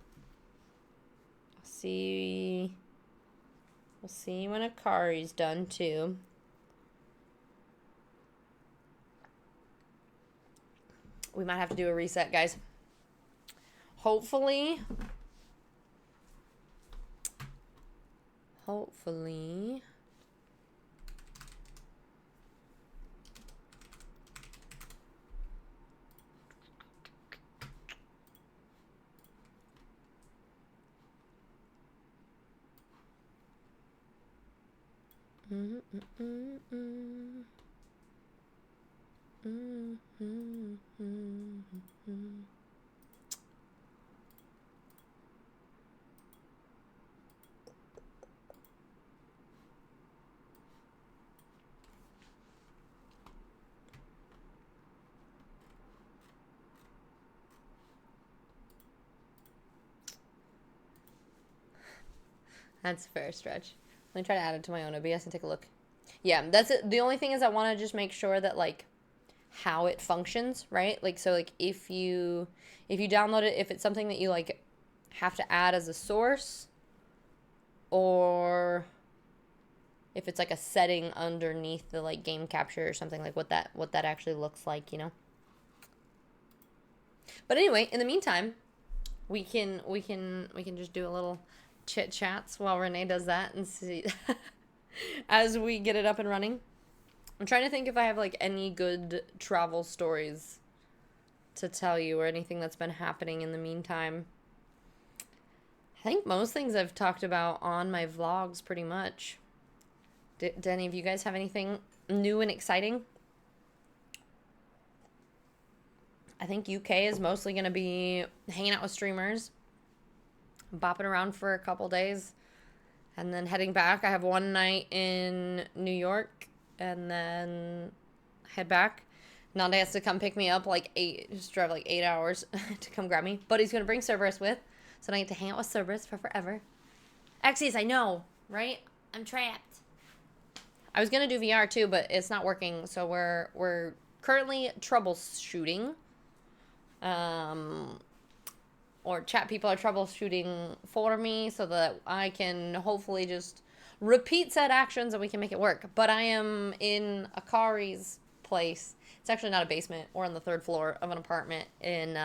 I'll see. We'll see when Akari's done too. We might have to do a reset, guys. Hopefully. That's a fair stretch. Let me try to add it to my own OBS and take a look. Yeah, that's it. The only thing is I want to just make sure that, like, how it functions, right? Like, so, like, if you download it, if it's something that you, like, have to add as a source, or if it's, like, a setting underneath the, like, game capture or something, like, what that actually looks like, you know? But anyway, in the meantime, we can just do a little chit chats while Renee does that and see as we get it up and running. I'm trying to think if I have, like, any good travel stories to tell you or anything that's been happening in the meantime. I think most things I've talked about on my vlogs pretty much. Did any of you guys have anything new and exciting? I think UK is mostly going to be hanging out with streamers, bopping around for a couple days, and then heading back. I have one night in New York, and then head back. Nande has to come pick me up just drive 8 hours to come grab me. But he's going to bring Cerberus with, so I get to hang out with Cerberus for forever. Axios, I know, right? I'm trapped. I was going to do VR too, but it's not working, so we're currently troubleshooting. Or chat people are troubleshooting for me so that I can hopefully just repeat said actions and we can make it work. But I am in Akari's place. It's actually not a basement. We're on the 3rd floor of an apartment in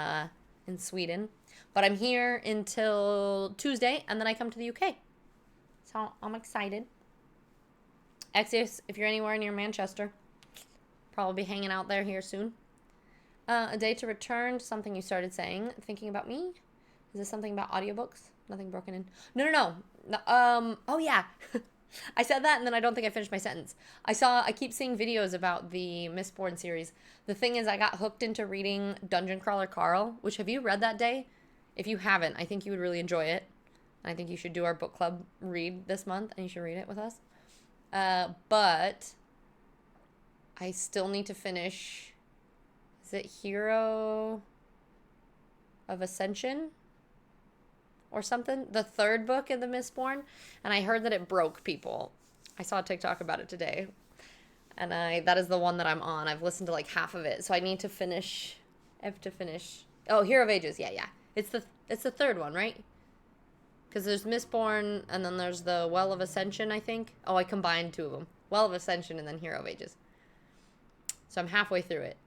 Sweden. But I'm here until Tuesday, and then I come to the UK. So I'm excited. Axios, if you're anywhere near Manchester, probably be hanging out there here soon. A day to return, something you started saying. Thinking about me? Is this something about audiobooks? Nothing broken in. No. Oh yeah. I said that and then I don't think I finished my sentence. I keep seeing videos about the Mistborn series. The thing is, I got hooked into reading Dungeon Crawler Carl, which, have you read that, Day? If you haven't, I think you would really enjoy it. I think you should do our book club read this month and you should read it with us. But I still need to finish. Is it Hero of Ascension or something? The 3rd book in the Mistborn. And I heard that it broke people. I saw a TikTok about it today. And that is the one that I'm on. I've listened to like half of it. So I need to finish. I have to finish. Oh, Hero of Ages. Yeah. It's the 3rd one, right? Because there's Mistborn and then there's the Well of Ascension, I think. Oh, I combined 2 of them. Well of Ascension and then Hero of Ages. So I'm halfway through it.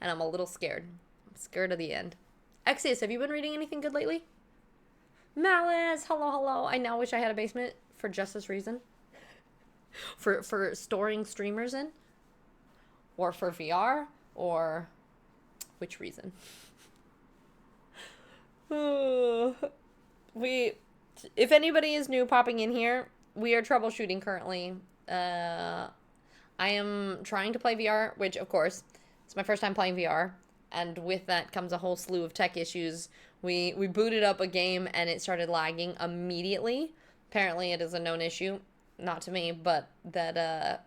And I'm a little scared. I'm scared of the end. Axios, have you been reading anything good lately? Malice, hello. I now wish I had a basement for just this reason. For storing streamers in. Or for VR. Or which reason? If anybody is new popping in here, we are troubleshooting currently. I am trying to play VR, which of course, it's my first time playing VR, and with that comes a whole slew of tech issues. We booted up a game and it started lagging immediately. Apparently it is a known issue, not to me, but that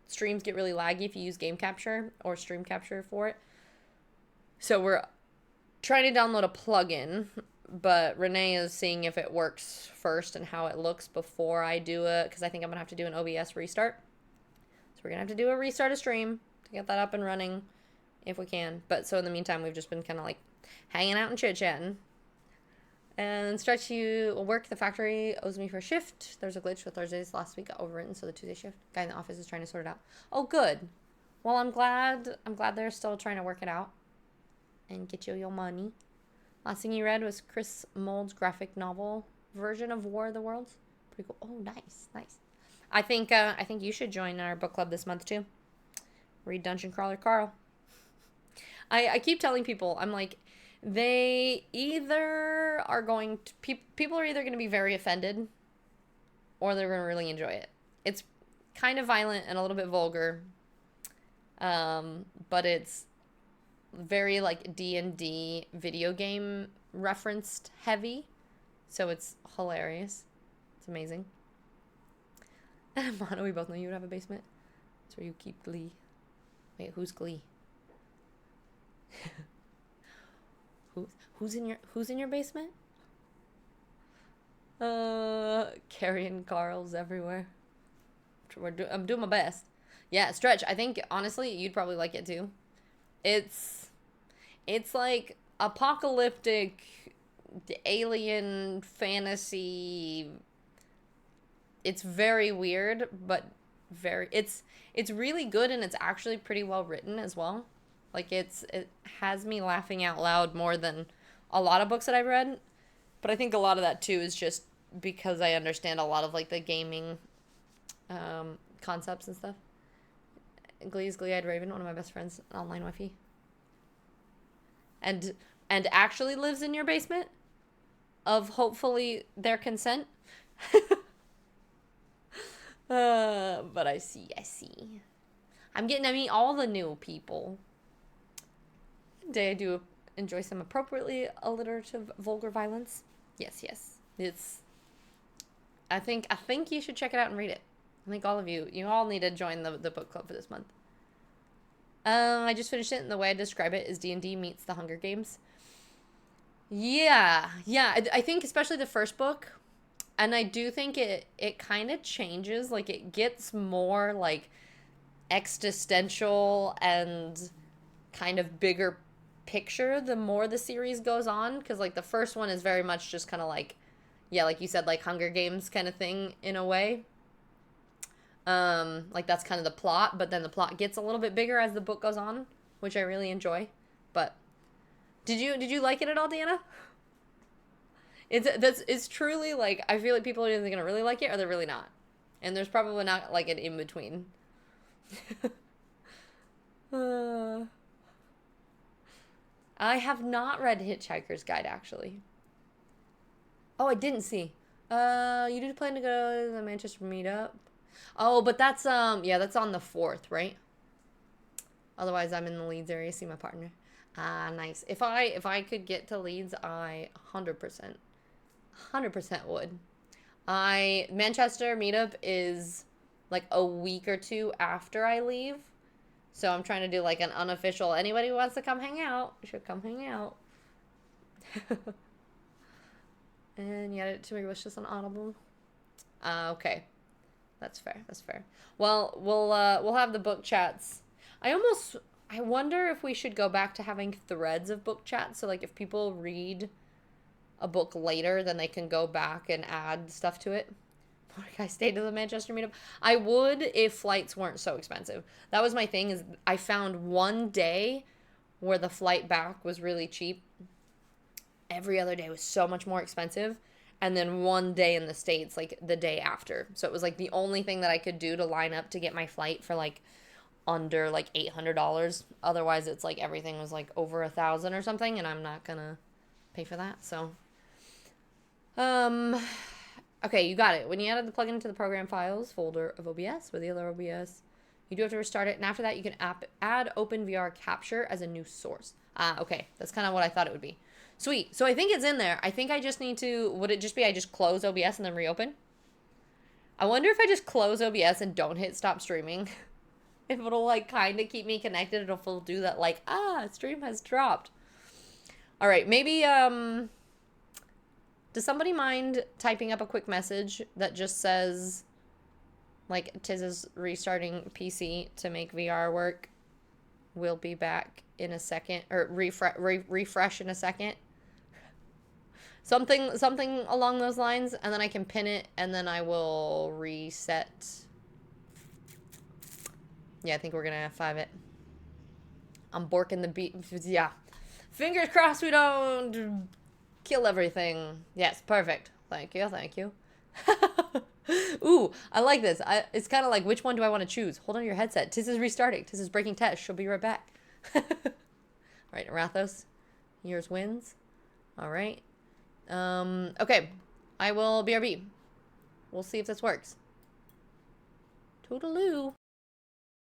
streams get really laggy if you use game capture or stream capture for it. So we're trying to download a plugin, but Renee is seeing if it works first and how it looks before I do it, because I think I'm going to have to do an OBS restart. So we're going to have to do a restart of stream to get that up and running if we can. But so in the meantime, we've just been kind of like hanging out and chit-chatting. And Stretch, you work. The factory owes me for a shift. There's a glitch with Thursdays last week got overwritten, so the Tuesday shift. Guy in the office is trying to sort it out. Oh, good. Well, I'm glad they're still trying to work it out and get you your money. Last thing you read was Chris Mould's graphic novel version of War of the Worlds. Pretty cool. Oh, nice, nice. I think you should join our book club this month too. Read Dungeon Crawler Carl. I keep telling people, I'm like, they either are going to people are either going to be very offended or they're going to really enjoy it. It's kind of violent and a little bit vulgar. But it's very like D&D video game referenced heavy. So it's hilarious. It's amazing. Mono, we both know you would have a basement. That's where you keep Glee. Wait, who's Glee? Who's in your basement? Carrie and Carl's everywhere. I'm doing my best. Yeah, Stretch, I think honestly you'd probably like it too. It's like apocalyptic alien fantasy. It's very weird, but it's really good, and it's actually pretty well written as well. Like it has me laughing out loud more than a lot of books that I've read. But I think a lot of that too is just because I understand a lot of like the gaming concepts and stuff. Glee's Glee-Eyed Raven, one of my best friends, online wifey. And actually lives in your basement of hopefully their consent. But I see. I'm getting to meet all the new people. Today I do enjoy some appropriately alliterative vulgar violence. Yes. It's I think you should check it out and read it. I think all of you all need to join the book club for this month. I just finished it, and the way I describe it is D&D meets the Hunger Games. Yeah. I think especially the first book, and I do think it kind of changes. Like, it gets more, like, existential and kind of bigger picture the more the series goes on. Because, like, the first one is very much just kind of like, yeah, like you said, like Hunger Games kind of thing in a way. Like that's kind of the plot, but then the plot gets a little bit bigger as the book goes on, which I really enjoy. But did you like it at all, Deanna? It's truly like, I feel like people are either gonna really like it or they're really not, and there's probably not like an in between. I have not read Hitchhiker's Guide actually. Oh, I didn't see. You do plan to go to the Manchester meetup? Oh, but that's that's on the 4th, right? Otherwise, I'm in the Leeds area. See my partner. Ah, nice. If I could get to Leeds, I 100% would. Manchester meetup is like a week or two after I leave, so I'm trying to do like an unofficial. Anybody who wants to come hang out should come hang out. And you added it to my wish list on Audible. Okay. That's fair. Well, we'll have the book chats. I wonder if we should go back to having threads of book chats. So like if people read a book later, then they can go back and add stuff to it. I stayed to the Manchester meetup. I would if flights weren't so expensive. That was my thing, is I found one day where the flight back was really cheap. Every other day was so much more expensive. And then one day in the States, like the day after. So it was like the only thing that I could do to line up to get my flight for like under like $800. Otherwise, it's like everything was like over $1,000 or something, and I'm not gonna pay for that. So, okay, you got it. When you added the plugin to the program files folder of OBS with the other OBS, you do have to restart it, and after that, you can add OpenVR Capture as a new source. Okay, that's kind of what I thought it would be. Sweet. So I think it's in there. I think I just need to, would it just be I just close OBS and then reopen? I wonder if I just close OBS and don't hit stop streaming, if it'll like kind of keep me connected. It'll do that like, stream has dropped. All right, maybe, does somebody mind typing up a quick message that just says, like, Tiz is restarting PC to make VR work. We'll be back in a second, or refresh in a second. Something along those lines, and then I can pin it, and then I will reset. Yeah, I think we're gonna F5 it. I'm borking the beat. Yeah. Fingers crossed we don't kill everything. Yes, perfect. Thank you, thank you. Ooh, I like this. It's kind of like, which one do I want to choose? Hold on to your headset. Tiz is restarting. Tiz is breaking test. She'll be right back. All right, Arathos, yours wins. All right. Okay. I will BRB. We'll see if this works. Toodaloo.